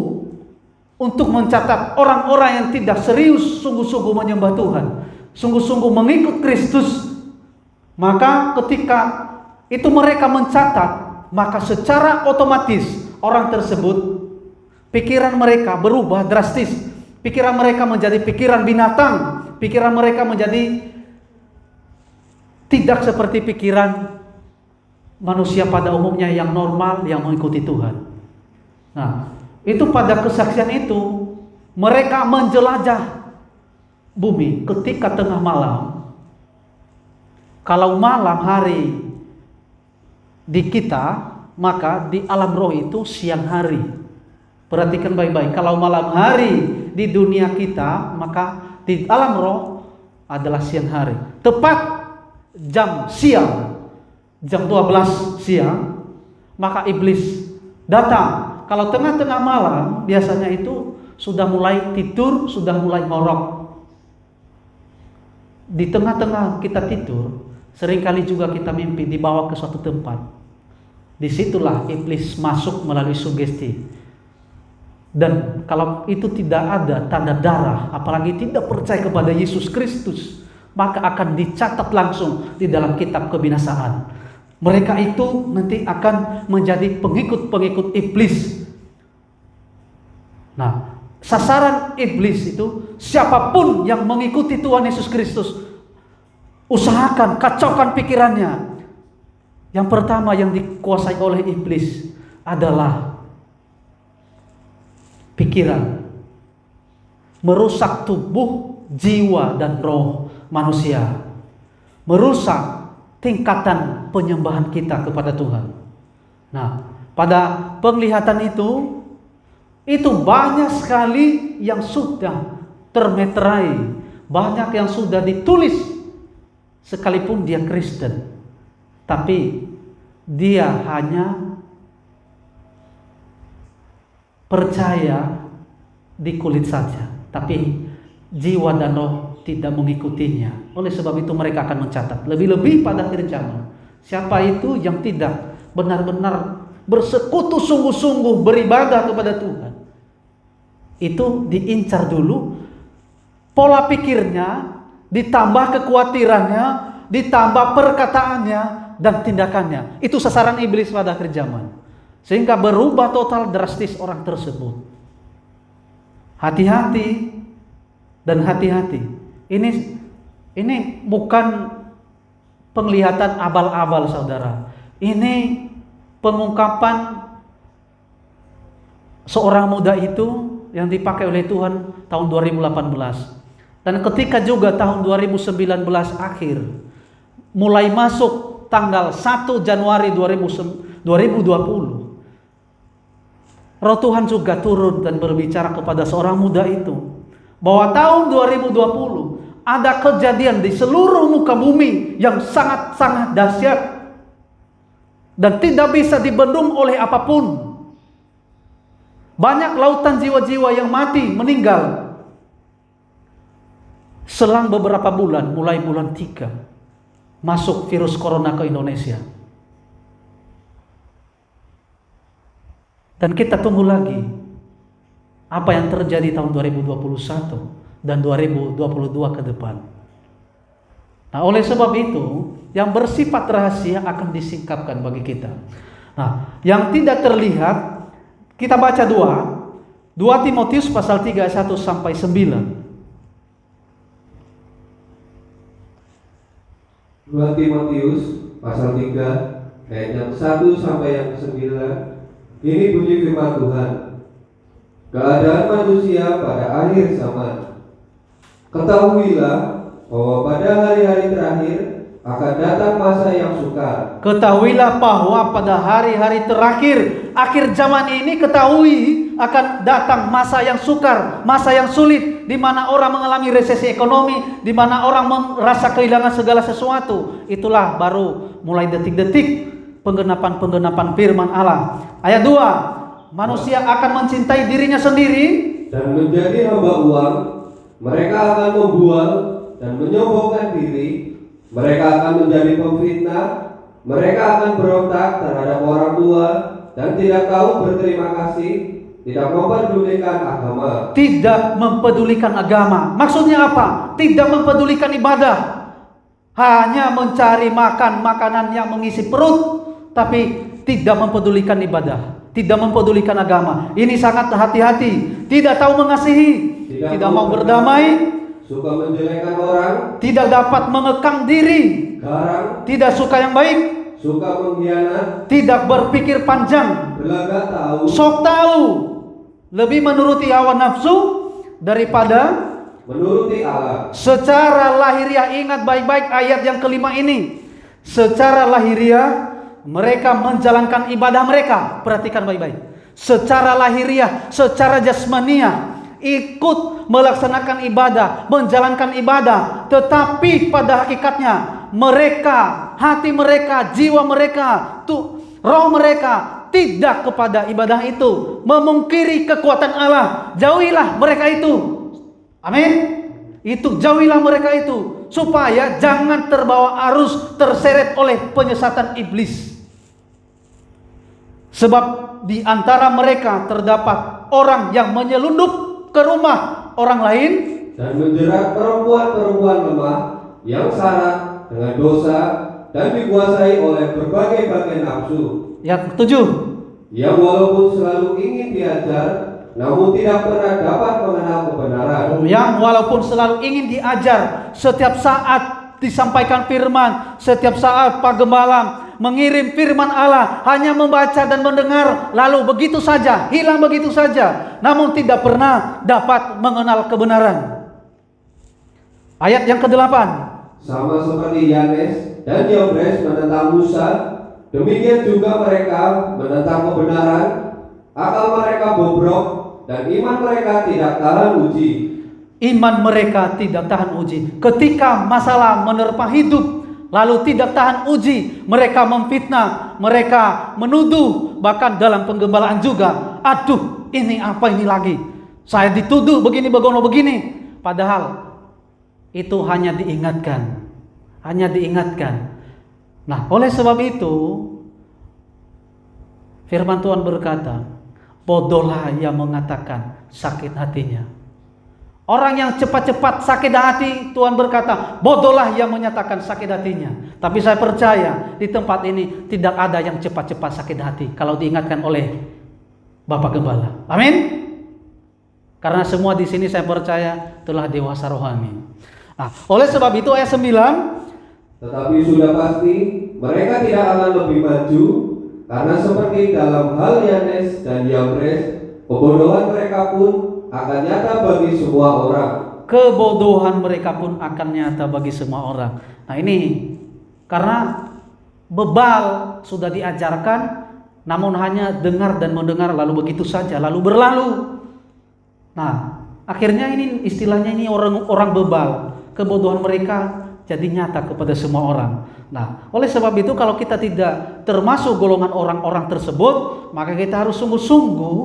untuk mencatat orang-orang yang tidak serius sungguh-sungguh menyembah Tuhan, sungguh-sungguh mengikut Kristus. Maka ketika itu mereka mencatat, maka secara otomatis orang tersebut, pikiran mereka berubah drastis. Pikiran mereka menjadi pikiran binatang. Pikiran mereka menjadi tidak seperti pikiran manusia pada umumnya yang normal, yang mengikuti Tuhan. Nah, itu pada kesaksian itu mereka menjelajah bumi ketika tengah malam. Kalau malam hari di kita, maka di alam roh itu siang hari. Perhatikan baik-baik. Kalau malam hari di dunia kita, maka di alam roh adalah siang hari. Tepat jam siang, jam 12 siang, maka iblis datang. Kalau tengah-tengah malam, biasanya itu sudah mulai tidur, sudah mulai ngorok. Di tengah-tengah kita tidur, seringkali juga kita mimpi dibawa ke suatu tempat. Disitulah iblis masuk melalui sugesti. Dan kalau itu tidak ada tanda darah, apalagi tidak percaya kepada Yesus Kristus, maka akan dicatat langsung di dalam kitab kebinasaan. Mereka itu nanti akan menjadi pengikut-pengikut iblis. Nah, sasaran iblis itu siapapun yang mengikuti Tuhan Yesus Kristus, usahakan kacaukan pikirannya. Yang pertama yang dikuasai oleh iblis adalah pikiran, merusak tubuh, jiwa, dan roh manusia, merusak tingkatan penyembahan kita kepada Tuhan. Nah, pada penglihatan itu banyak sekali yang sudah termeterai, banyak yang sudah ditulis, sekalipun dia Kristen, tapi dia hanya percaya di kulit saja, tapi jiwa dan roh tidak mengikutinya. Oleh sebab itu mereka akan mencatat. Lebih-lebih pada akhir zaman, siapa itu yang tidak benar-benar bersekutu sungguh-sungguh beribadah kepada Tuhan, itu diincar dulu pola pikirnya, ditambah kekhawatirannya, ditambah perkataannya dan tindakannya. Itu sasaran iblis pada akhir zaman. Sehingga berubah total drastis orang tersebut. Hati-hati dan hati-hati. Ini bukan penglihatan abal-abal, saudara. Ini pengungkapan seorang muda itu yang dipakai oleh Tuhan tahun 2018. Dan ketika juga tahun 2019 akhir, mulai masuk tanggal 1 Januari 2020, Roh Tuhan juga turun dan berbicara kepada seorang muda itu bahwa tahun 2020 ada kejadian di seluruh muka bumi yang sangat-sangat dahsyat dan tidak bisa dibendung oleh apapun. Banyak lautan jiwa-jiwa yang mati, meninggal. Selang beberapa bulan, mulai bulan 3, masuk virus corona ke Indonesia. Dan kita tunggu lagi apa yang terjadi tahun 2021 dan 2022 ke depan. Nah, oleh sebab itu, yang bersifat rahasia akan disingkapkan bagi kita. Nah, yang tidak terlihat, kita baca 2 Timotius pasal 3 ayat 1 sampai 9. 2 Timotius pasal 3 ayat yang 1 sampai yang 9. Ini bunyi firman Tuhan. keadaan manusia pada akhir zaman. Ketahuilah bahwa pada hari-hari terakhir akan datang masa yang sukar. Ketahuilah bahwa pada hari-hari terakhir, akhir zaman ini, ketahui akan datang masa yang sukar, masa yang sulit, di mana orang mengalami resesi ekonomi, di mana orang merasa kehilangan segala sesuatu. Itulah baru mulai detik-detik penggenapan firman Allah. Ayat 2, manusia akan mencintai dirinya sendiri Dan menjadi hamba uang, mereka akan membual dan menyombongkan diri. Mereka akan menjadi pemfitnah. Mereka akan berontak terhadap orang tua dan tidak tahu berterima kasih, tidak mempedulikan agama. Tidak mempedulikan agama. Maksudnya apa? Tidak mempedulikan ibadah. Hanya mencari makan makanan yang mengisi perut, tapi tidak mempedulikan ibadah, tidak mempedulikan agama. Ini sangat hati-hati. Tidak tahu mengasihi, tidak mau berdamai, suka menjelekkan orang, tidak dapat mengekang diri, garang, tidak suka yang baik, suka mengkhianat, tidak berpikir panjang, berlagak tahu, sok tahu, lebih menuruti hawa nafsu daripada menuruti Allah. secara lahiriah. Ingat baik-baik ayat yang kelima ini. Secara lahiriah mereka menjalankan ibadah mereka. Perhatikan baik-baik. Secara lahiriah, secara jasmaniah, ikut melaksanakan ibadah, menjalankan ibadah, tetapi pada hakikatnya mereka, hati mereka, jiwa mereka, roh mereka tidak kepada ibadah itu, memungkiri kekuatan Allah. Jauhilah mereka itu. Amin. Itu jauhilah mereka itu, supaya jangan terbawa arus, terseret oleh penyesatan iblis. Sebab di antara mereka terdapat orang yang menyelundup ke rumah orang lain dan menjerat perempuan-perempuan lemah yang syarat dengan dosa dan dikuasai oleh berbagai-bagai nafsu. Yang ketujuh, yang walaupun selalu ingin diajar, namun tidak pernah dapat mengenal kebenaran. Yang walaupun selalu ingin diajar, setiap saat disampaikan firman, setiap saat Pak Gembala mengirim firman Allah, hanya membaca dan mendengar, lalu begitu saja, hilang begitu saja, namun tidak pernah dapat mengenal kebenaran. Ayat yang ke-8, sama seperti Yanes dan Yambres menentang Musa, demikian juga mereka menentang kebenaran. Akal mereka bobrok dan iman mereka tidak tahan uji. Iman mereka tidak tahan uji. Ketika masalah menerpa hidup, lalu tidak tahan uji, mereka memfitnah, mereka menuduh, bahkan dalam penggembalaan juga. Aduh, ini apa ini lagi? Saya dituduh begini, begono begini. Padahal itu hanya diingatkan. Hanya diingatkan. Nah, oleh sebab itu firman Tuhan berkata, bodohlah yang mengatakan sakit hatinya. Orang yang cepat-cepat sakit hati, Tuhan berkata, bodohlah yang menyatakan sakit hatinya. Tapi saya percaya di tempat ini tidak ada yang cepat-cepat sakit hati kalau diingatkan oleh Bapak Gembala. Amin. Karena semua di sini saya percaya telah dewasa rohani. Nah, oleh sebab itu ayat 9, tetapi sudah pasti mereka tidak akan lebih maju, karena seperti dalam hal Yanes dan Yambres, kebodohan mereka pun akan nyata bagi semua orang. Kebodohan mereka pun akan nyata bagi semua orang. Nah ini karena bebal sudah diajarkan, namun hanya dengar dan mendengar lalu begitu saja, lalu berlalu. Nah akhirnya ini istilahnya ini orang bebal. Kebodohan mereka jadi nyata kepada semua orang. Nah oleh sebab itu kalau kita tidak termasuk golongan orang-orang tersebut, maka kita harus sungguh-sungguh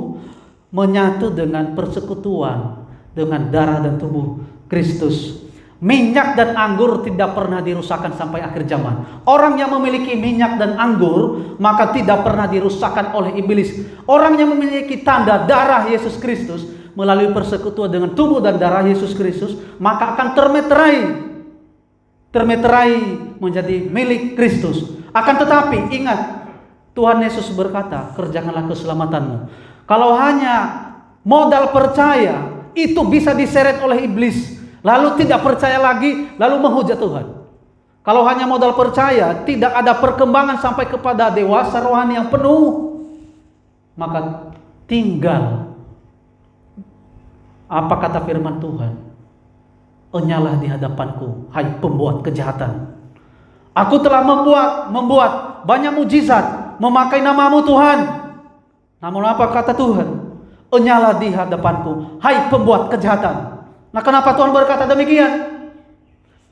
menyatu dengan persekutuan dengan darah dan tubuh Kristus. Minyak dan anggur tidak pernah dirusakkan sampai akhir zaman. Orang yang memiliki minyak dan anggur maka tidak pernah dirusakkan oleh iblis. Orang yang memiliki tanda darah Yesus Kristus melalui persekutuan dengan tubuh dan darah Yesus Kristus maka akan termeterai menjadi milik Kristus. Akan tetapi ingat, Tuhan Yesus berkata, kerjakanlah keselamatanmu. Kalau hanya modal percaya itu bisa diseret oleh iblis, lalu tidak percaya lagi, lalu menghujat Tuhan. Kalau hanya modal percaya, tidak ada perkembangan sampai kepada dewasa rohani yang penuh, maka tinggal Apa kata firman Tuhan? Enyalah di hadapanku, hai pembuat kejahatan. Aku telah membuat banyak mujizat, memakai namamu Tuhan. Namun apa kata Tuhan? Enyalah di hadapanku, hai pembuat kejahatan. Nah, kenapa Tuhan berkata demikian?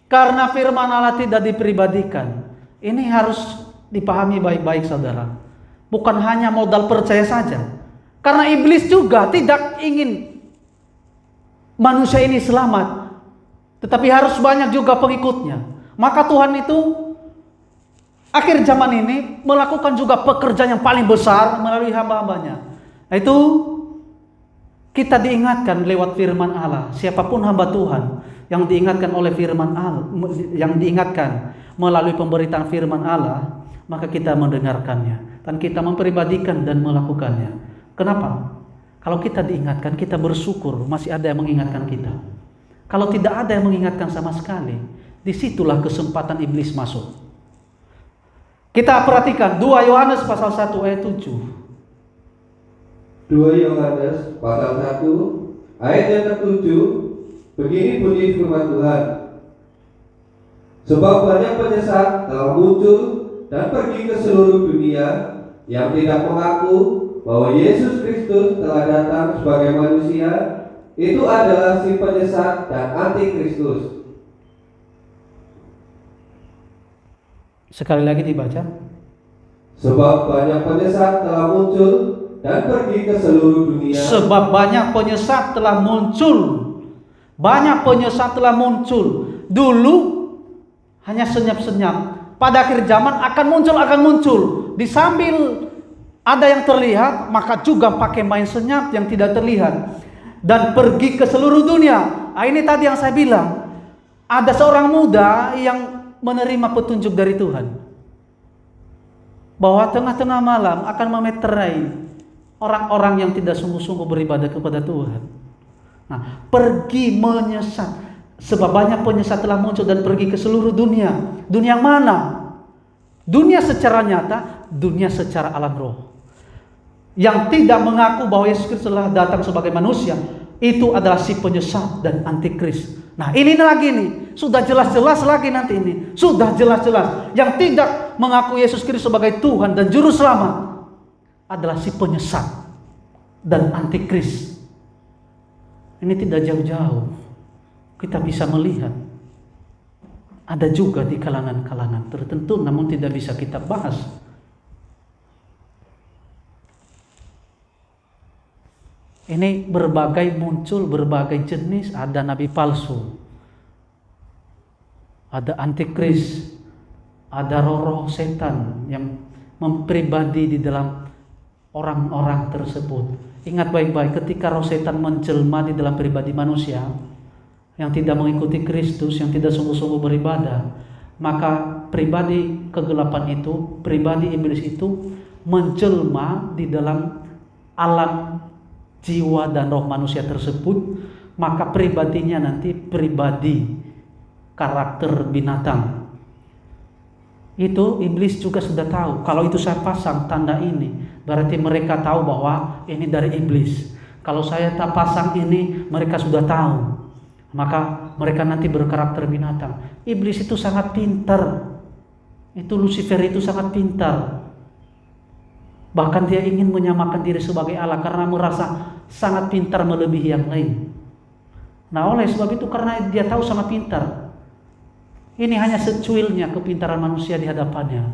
Karena firman Allah tidak dipribadikan. Ini harus dipahami baik-baik, saudara. Bukan hanya modal percaya saja. Karena iblis juga tidak ingin manusia ini selamat, tetapi harus banyak juga pengikutnya. Maka Tuhan itu akhir zaman ini melakukan juga pekerjaan yang paling besar melalui hamba-hambanya. Nah, itu kita diingatkan lewat firman Allah. Siapapun hamba Tuhan yang diingatkan oleh firman Allah, yang diingatkan melalui pemberitaan firman Allah, maka kita mendengarkannya dan kita mempribadikan dan melakukannya. Kenapa? Kalau kita diingatkan, kita bersyukur masih ada yang mengingatkan kita. Kalau tidak ada yang mengingatkan sama sekali, disitulah kesempatan iblis masuk. Kita perhatikan 2 Yohanes pasal 1 ayat 7. 2 Yohanes pasal 1 ayat yang ke-7. Begini bunyi firman Tuhan. Sebab banyak penyesat telah muncul dan pergi ke seluruh dunia yang tidak mengaku bahwa Yesus Kristus telah datang sebagai manusia. Itu adalah si penyesat dan antikristus. Sekali lagi dibaca. Sebab banyak penyesat telah muncul dan pergi ke seluruh dunia. Sebab banyak penyesat telah muncul. Banyak penyesat telah muncul. Dulu hanya senyap-senyap. Pada akhir zaman akan muncul. Di sambil ada yang terlihat, maka juga pakai main senyap yang tidak terlihat. Dan pergi ke seluruh dunia. Nah, ini tadi yang saya bilang. Ada seorang muda yang menerima petunjuk dari Tuhan. Bahwa tengah-tengah malam akan memeterai orang-orang yang tidak sungguh-sungguh beribadah kepada Tuhan. Nah, pergi menyesat. Sebab banyak penyesat telah muncul dan pergi ke seluruh dunia. Dunia yang mana? Dunia secara nyata, dunia secara alam roh. Yang tidak mengaku bahwa Yesus Kristus telah datang sebagai manusia, itu adalah si penyesat dan antikris. Nah, ini lagi nih, sudah jelas-jelas lagi nanti ini. Sudah jelas-jelas. Yang tidak mengaku Yesus Kristus sebagai Tuhan dan Juru Selamat adalah si penyesat dan antikris. Ini tidak jauh-jauh. Kita bisa melihat. Ada juga di kalangan-kalangan tertentu, namun tidak bisa kita bahas. Ini muncul berbagai jenis. Ada nabi palsu, ada antikris, ada roh-roh setan yang mempribadi di dalam orang-orang tersebut. Ingat baik-baik, ketika roh setan menjelma di dalam pribadi manusia yang tidak mengikuti Kristus, yang tidak sungguh-sungguh beribadah, maka pribadi kegelapan itu, pribadi iblis itu menjelma di dalam alam jiwa dan roh manusia tersebut. Maka pribadinya nanti pribadi karakter binatang. Itu iblis juga sudah tahu. Kalau itu saya pasang tanda ini, berarti mereka tahu bahwa ini dari iblis. Kalau saya tak pasang ini, mereka sudah tahu. Maka mereka nanti berkarakter binatang. Iblis itu sangat pintar. Itu Lucifer itu sangat pintar. Bahkan dia ingin menyamakan diri sebagai Allah karena merasa sangat pintar melebihi yang lain. Nah, oleh sebab itu, karena dia tahu sangat pintar, ini hanya secuilnya kepintaran manusia di hadapannya.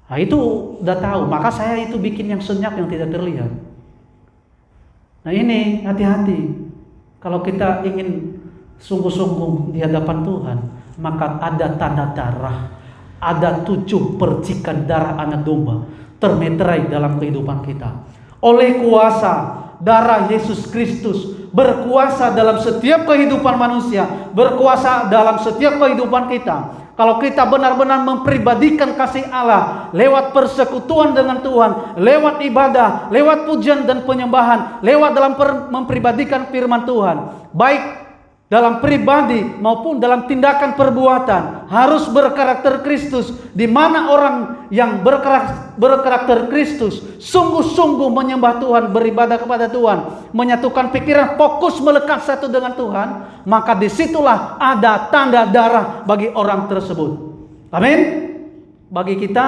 Nah, itu udah tahu. Maka saya itu bikin yang senyap yang tidak terlihat. Nah, ini hati-hati. Kalau kita ingin sungguh-sungguh di hadapan Tuhan, maka ada tanda darah, ada 7 percikan darah anak domba termeterai dalam kehidupan kita. Oleh kuasa darah Yesus Kristus berkuasa dalam setiap kehidupan manusia, berkuasa dalam setiap kehidupan kita. Kalau kita benar-benar mempribadikan kasih Allah lewat persekutuan dengan Tuhan, lewat ibadah, lewat pujian dan penyembahan, lewat dalam mempribadikan firman Tuhan, baik dalam pribadi maupun dalam tindakan perbuatan harus berkarakter Kristus, di mana orang yang berkarakter Kristus sungguh-sungguh menyembah Tuhan, beribadah kepada Tuhan, menyatukan pikiran, fokus melekat satu dengan Tuhan, maka disitulah ada tanda darah bagi orang tersebut. Amin. Bagi kita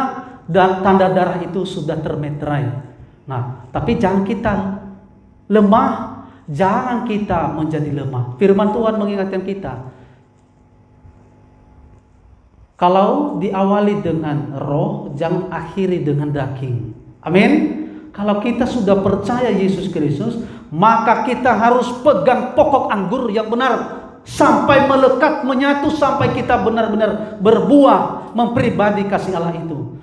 dan tanda darah itu sudah termeterai. Nah, tapi jangan kita lemah. Jangan kita menjadi lemah. Firman Tuhan mengingatkan kita, kalau diawali dengan roh, jangan akhiri dengan daging. Amin. Kalau kita sudah percaya Yesus Kristus, maka kita harus pegang pokok anggur yang benar sampai melekat, menyatu, sampai kita benar-benar berbuah, mempribadi kasih Allah itu.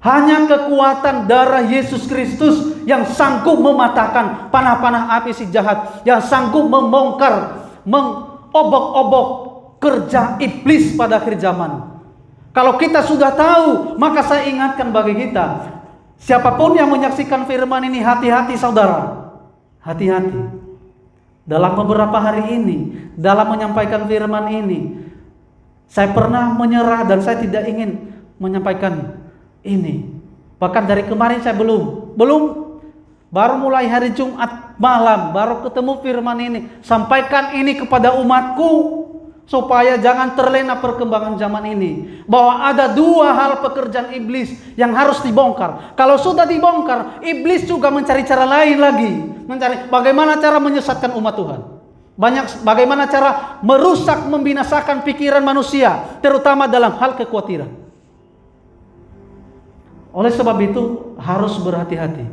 Hanya kekuatan darah Yesus Kristus yang sanggup mematahkan panah-panah api si jahat, yang sanggup membongkar, mengobok-obok kerja iblis pada akhir zaman. Kalau kita sudah tahu, maka saya ingatkan bagi kita, siapapun yang menyaksikan firman ini, hati-hati saudara. Hati-hati. Dalam beberapa hari ini, dalam menyampaikan firman ini, saya pernah menyerah dan saya tidak ingin menyampaikan ini. Bahkan dari kemarin saya belum baru mulai hari Jumat malam baru ketemu firman ini. Sampaikan ini kepada umatku supaya jangan terlena perkembangan zaman ini, bahwa ada dua hal pekerjaan iblis yang harus dibongkar. Kalau sudah dibongkar, iblis juga mencari cara lain lagi, mencari bagaimana cara menyesatkan umat Tuhan. Bagaimana cara merusak, membinasakan pikiran manusia, terutama dalam hal kekhawatiran. Oleh sebab itu harus berhati-hati.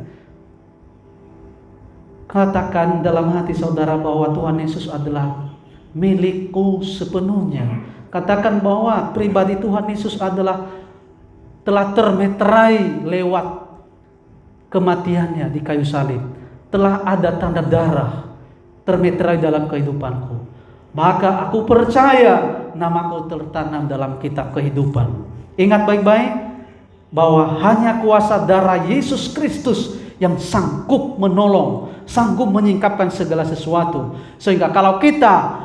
Katakan dalam hati saudara bahwa Tuhan Yesus adalah milikku sepenuhnya. Katakan bahwa pribadi Tuhan Yesus telah termeterai lewat kematiannya di kayu salib. Telah ada tanda darah termeterai dalam kehidupanku. Maka aku percaya namaku tertanam dalam kitab kehidupan. Ingat baik-baik bahwa hanya kuasa darah Yesus Kristus yang sanggup menolong, sanggup menyingkapkan segala sesuatu. Sehingga kalau kita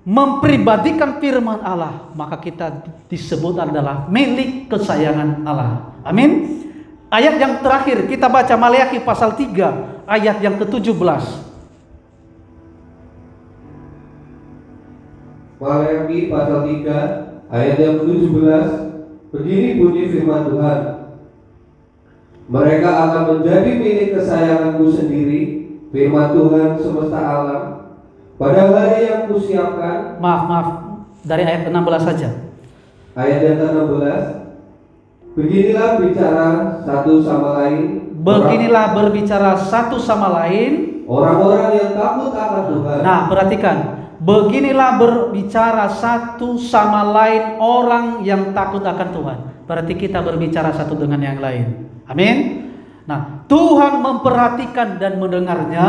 mempribadikan firman Allah, maka kita disebut adalah milik kesayangan Allah. Amin. Ayat yang terakhir kita baca Maleakhi pasal 3 ayat yang ke-17. Maleakhi pasal 3 ayat yang ke-17. Begini bunyi firman Tuhan, mereka akan menjadi milik kesayanganku sendiri, firman Tuhan semesta alam, pada hari yang kusiapkan. Maaf, dari ayat 16 saja. Ayat yang ke-16. Beginilah bicara satu sama lain. Beginilah berbicara satu sama lain orang-orang yang takut akan Tuhan. Nah, perhatikan. Beginilah berbicara satu sama lain orang yang takut akan Tuhan. Berarti kita berbicara satu dengan yang lain. Amin. Nah, Tuhan memperhatikan dan mendengarnya.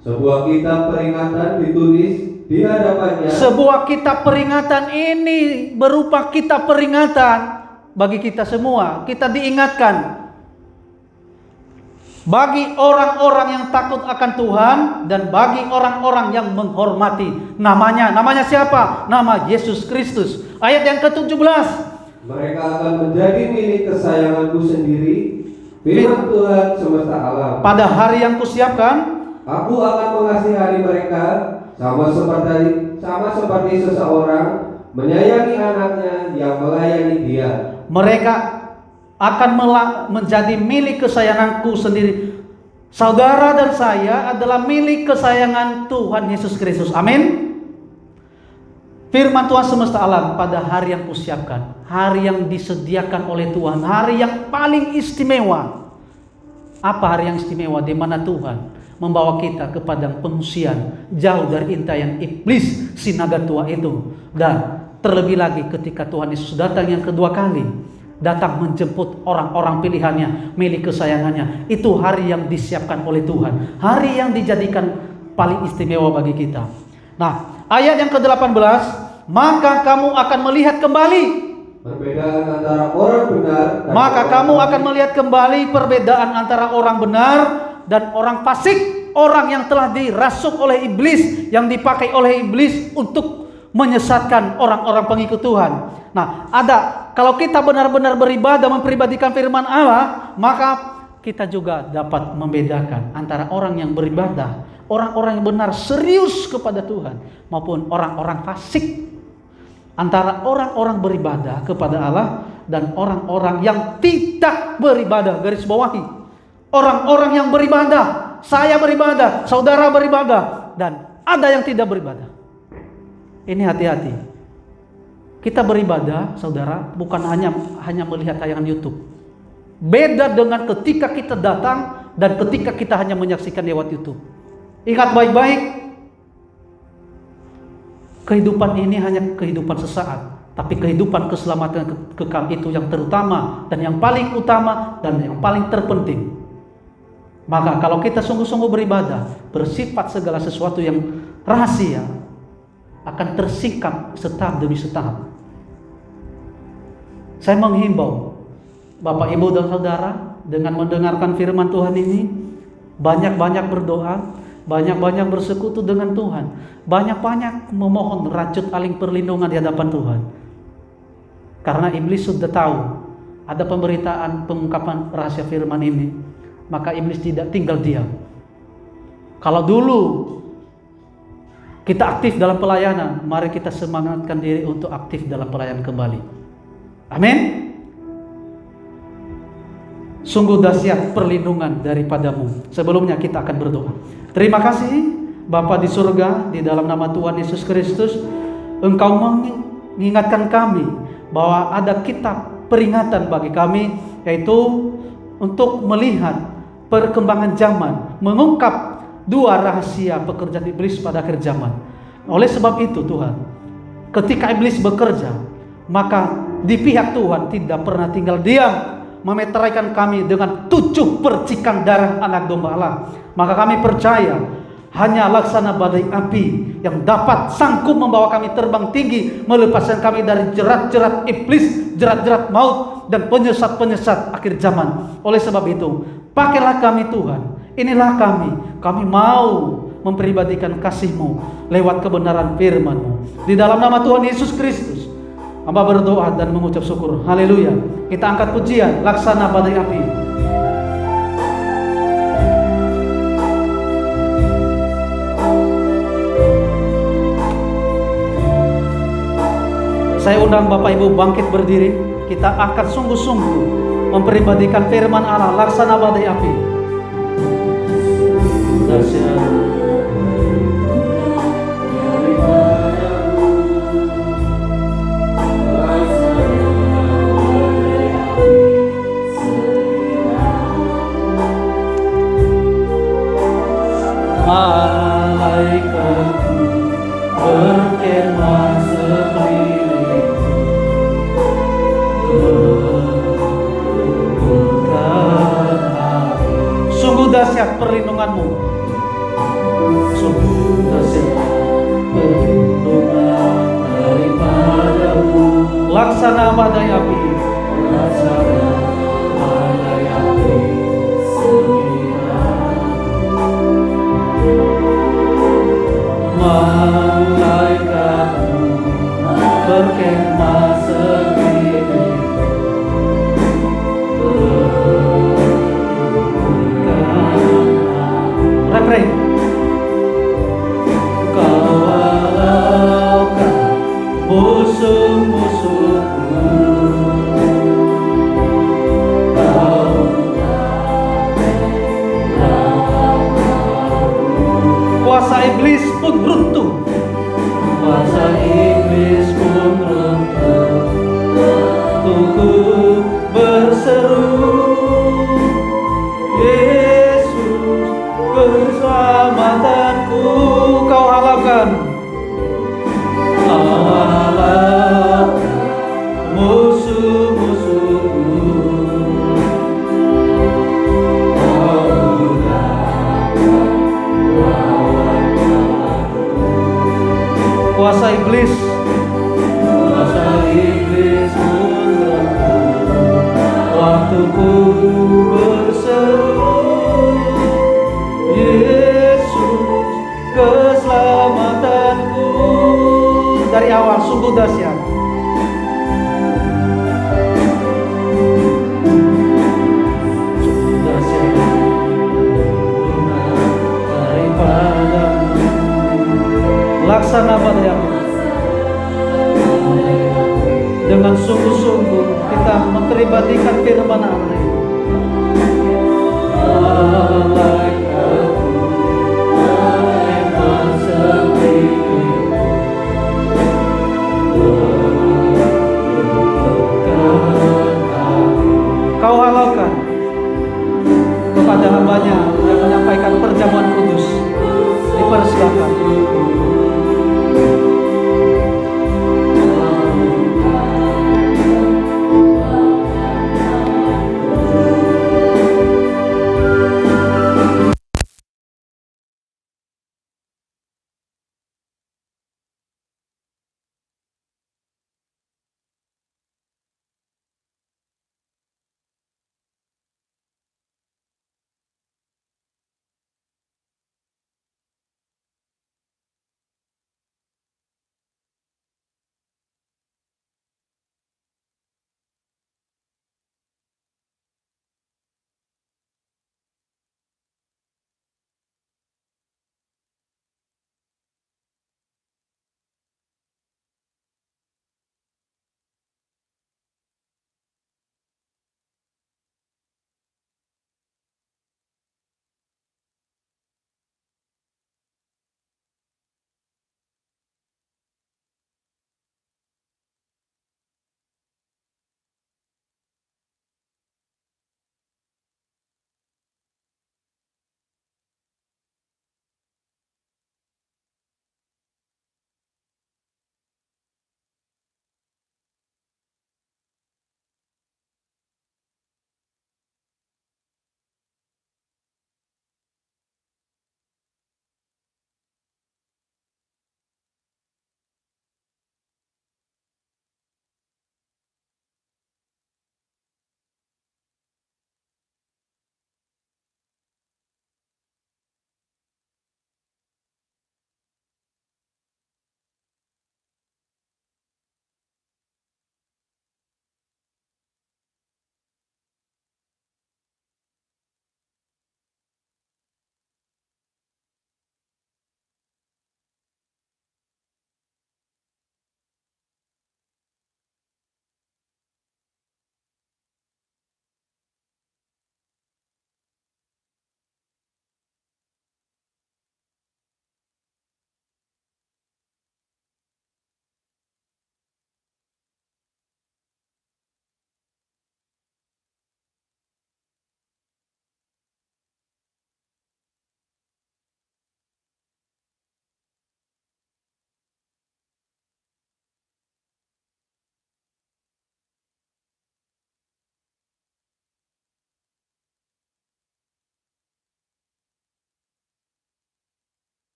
Sebuah kitab peringatan ditulis di hadapannya. Sebuah kitab peringatan ini berupa kitab peringatan bagi kita semua. Kita diingatkan bagi orang-orang yang takut akan Tuhan dan bagi orang-orang yang menghormati namanya siapa? Nama Yesus Kristus. Ayat yang ke-17. Mereka akan menjadi milik kesayanganku sendiri, firman Tuhan semesta alam. Pada hari yang kusiapkan, aku akan mengasihani mereka sama seperti seseorang menyayangi anaknya yang melayani dia. Mereka akan menjadi milik kesayanganku sendiri. Saudara dan saya adalah milik kesayangan Tuhan Yesus Kristus. Amin. Firman Tuhan semesta alam, pada hari yang kusiapkan, hari yang disediakan oleh Tuhan, hari yang paling istimewa. Apa hari yang istimewa? Di mana Tuhan membawa kita ke padang pengungsian, jauh dari intaian iblis si naga tua itu. Dan terlebih lagi ketika Tuhan Yesus datang yang kedua kali, datang menjemput orang-orang pilihannya, milik kesayangannya. Itu hari yang disiapkan oleh Tuhan, hari yang dijadikan paling istimewa bagi kita. Nah, ayat yang ke-18, maka kamu akan melihat kembali perbedaan antara orang benar dan maka kamu akan melihat kembali perbedaan antara orang benar dan orang fasik. orang yang telah dirasuk oleh iblis, yang dipakai oleh iblis untuk menyesatkan orang-orang pengikut Tuhan. Nah, kalau kita benar-benar beribadah, memperibadikan firman Allah, maka kita juga dapat membedakan antara orang yang beribadah, orang-orang yang benar serius kepada Tuhan, maupun orang-orang fasik. Antara orang-orang beribadah kepada Allah dan orang-orang yang tidak beribadah. Garis bawahi, orang-orang yang beribadah, saya beribadah, saudara beribadah, dan ada yang tidak beribadah. Ini hati-hati. Kita beribadah, saudara, bukan hanya melihat tayangan YouTube. Beda dengan ketika kita datang dan ketika kita hanya menyaksikan lewat YouTube. Ingat baik-baik, kehidupan ini hanya kehidupan sesaat, tapi kehidupan keselamatan kekal itu yang terutama dan yang paling utama dan yang paling terpenting. Maka kalau kita sungguh-sungguh beribadah, bersifat segala sesuatu yang rahasia akan tersingkap setahap demi setahap. Saya menghimbau Bapak, Ibu, dan Saudara, dengan mendengarkan firman Tuhan ini, banyak-banyak berdoa, banyak-banyak bersekutu dengan Tuhan, banyak-banyak memohon rajut aling perlindungan di hadapan Tuhan. Karena iblis sudah tahu ada pemberitaan pengungkapan rahasia firman ini, maka iblis tidak tinggal diam. Kalau dulu kita aktif dalam pelayanan, mari kita semangatkan diri untuk aktif dalam pelayanan kembali. Amin. Sungguh dahsyat perlindungan daripadamu. Sebelumnya kita akan berdoa. Terima kasih Bapa di surga, di dalam nama Tuhan Yesus Kristus, Engkau mengingatkan kami bahwa ada kitab peringatan bagi kami, yaitu untuk melihat perkembangan zaman, mengungkap dua rahasia pekerjaan iblis pada akhir zaman. Oleh sebab itu Tuhan, ketika iblis bekerja, maka di pihak Tuhan tidak pernah tinggal diam, memeteraikan kami dengan 7 percikan darah anak domba Allah. Maka kami percaya hanya laksana badai api yang dapat sanggup membawa kami terbang tinggi, melepaskan kami dari jerat-jerat iblis, jerat-jerat maut, dan penyesat-penyesat akhir zaman. Oleh sebab itu, pakailah kami Tuhan. Inilah kami mau memperibadikan kasih-Mu lewat kebenaran firman-Mu. Di dalam nama Tuhan Yesus Kristus, hamba berdoa dan mengucap syukur. Haleluya. Kita angkat pujian, laksana badai api. Saya undang Bapak Ibu bangkit berdiri. Kita akan sungguh-sungguh memperibadikan firman Allah, laksana badai api. Malaikat berkemah sekeliling, sungguh dahsyat perlindungan-Mu, sungguh dahsyat perlindungan daripada-Mu. Laksana badai api, laksana badai api sekitar. Malaikat-Mu berkemah sekeliling, refrain. Kawalaukan musuh-musuhku, kuasa iblis pun runtuh, kuasa iblis pun runtuh. Tuku berseru, Yesus keselamatanku. Kau halaukan, kau halaukan musuh-musuhku. Kuasa iblis, kuasa iblis pun runtuh. Waktuku berseru, Yesus sungguh dahsyat. Sungguh dahsyat daripadamu. Laksana pada yang dengan sungguh-sungguh kita memperibadikan firman Allah.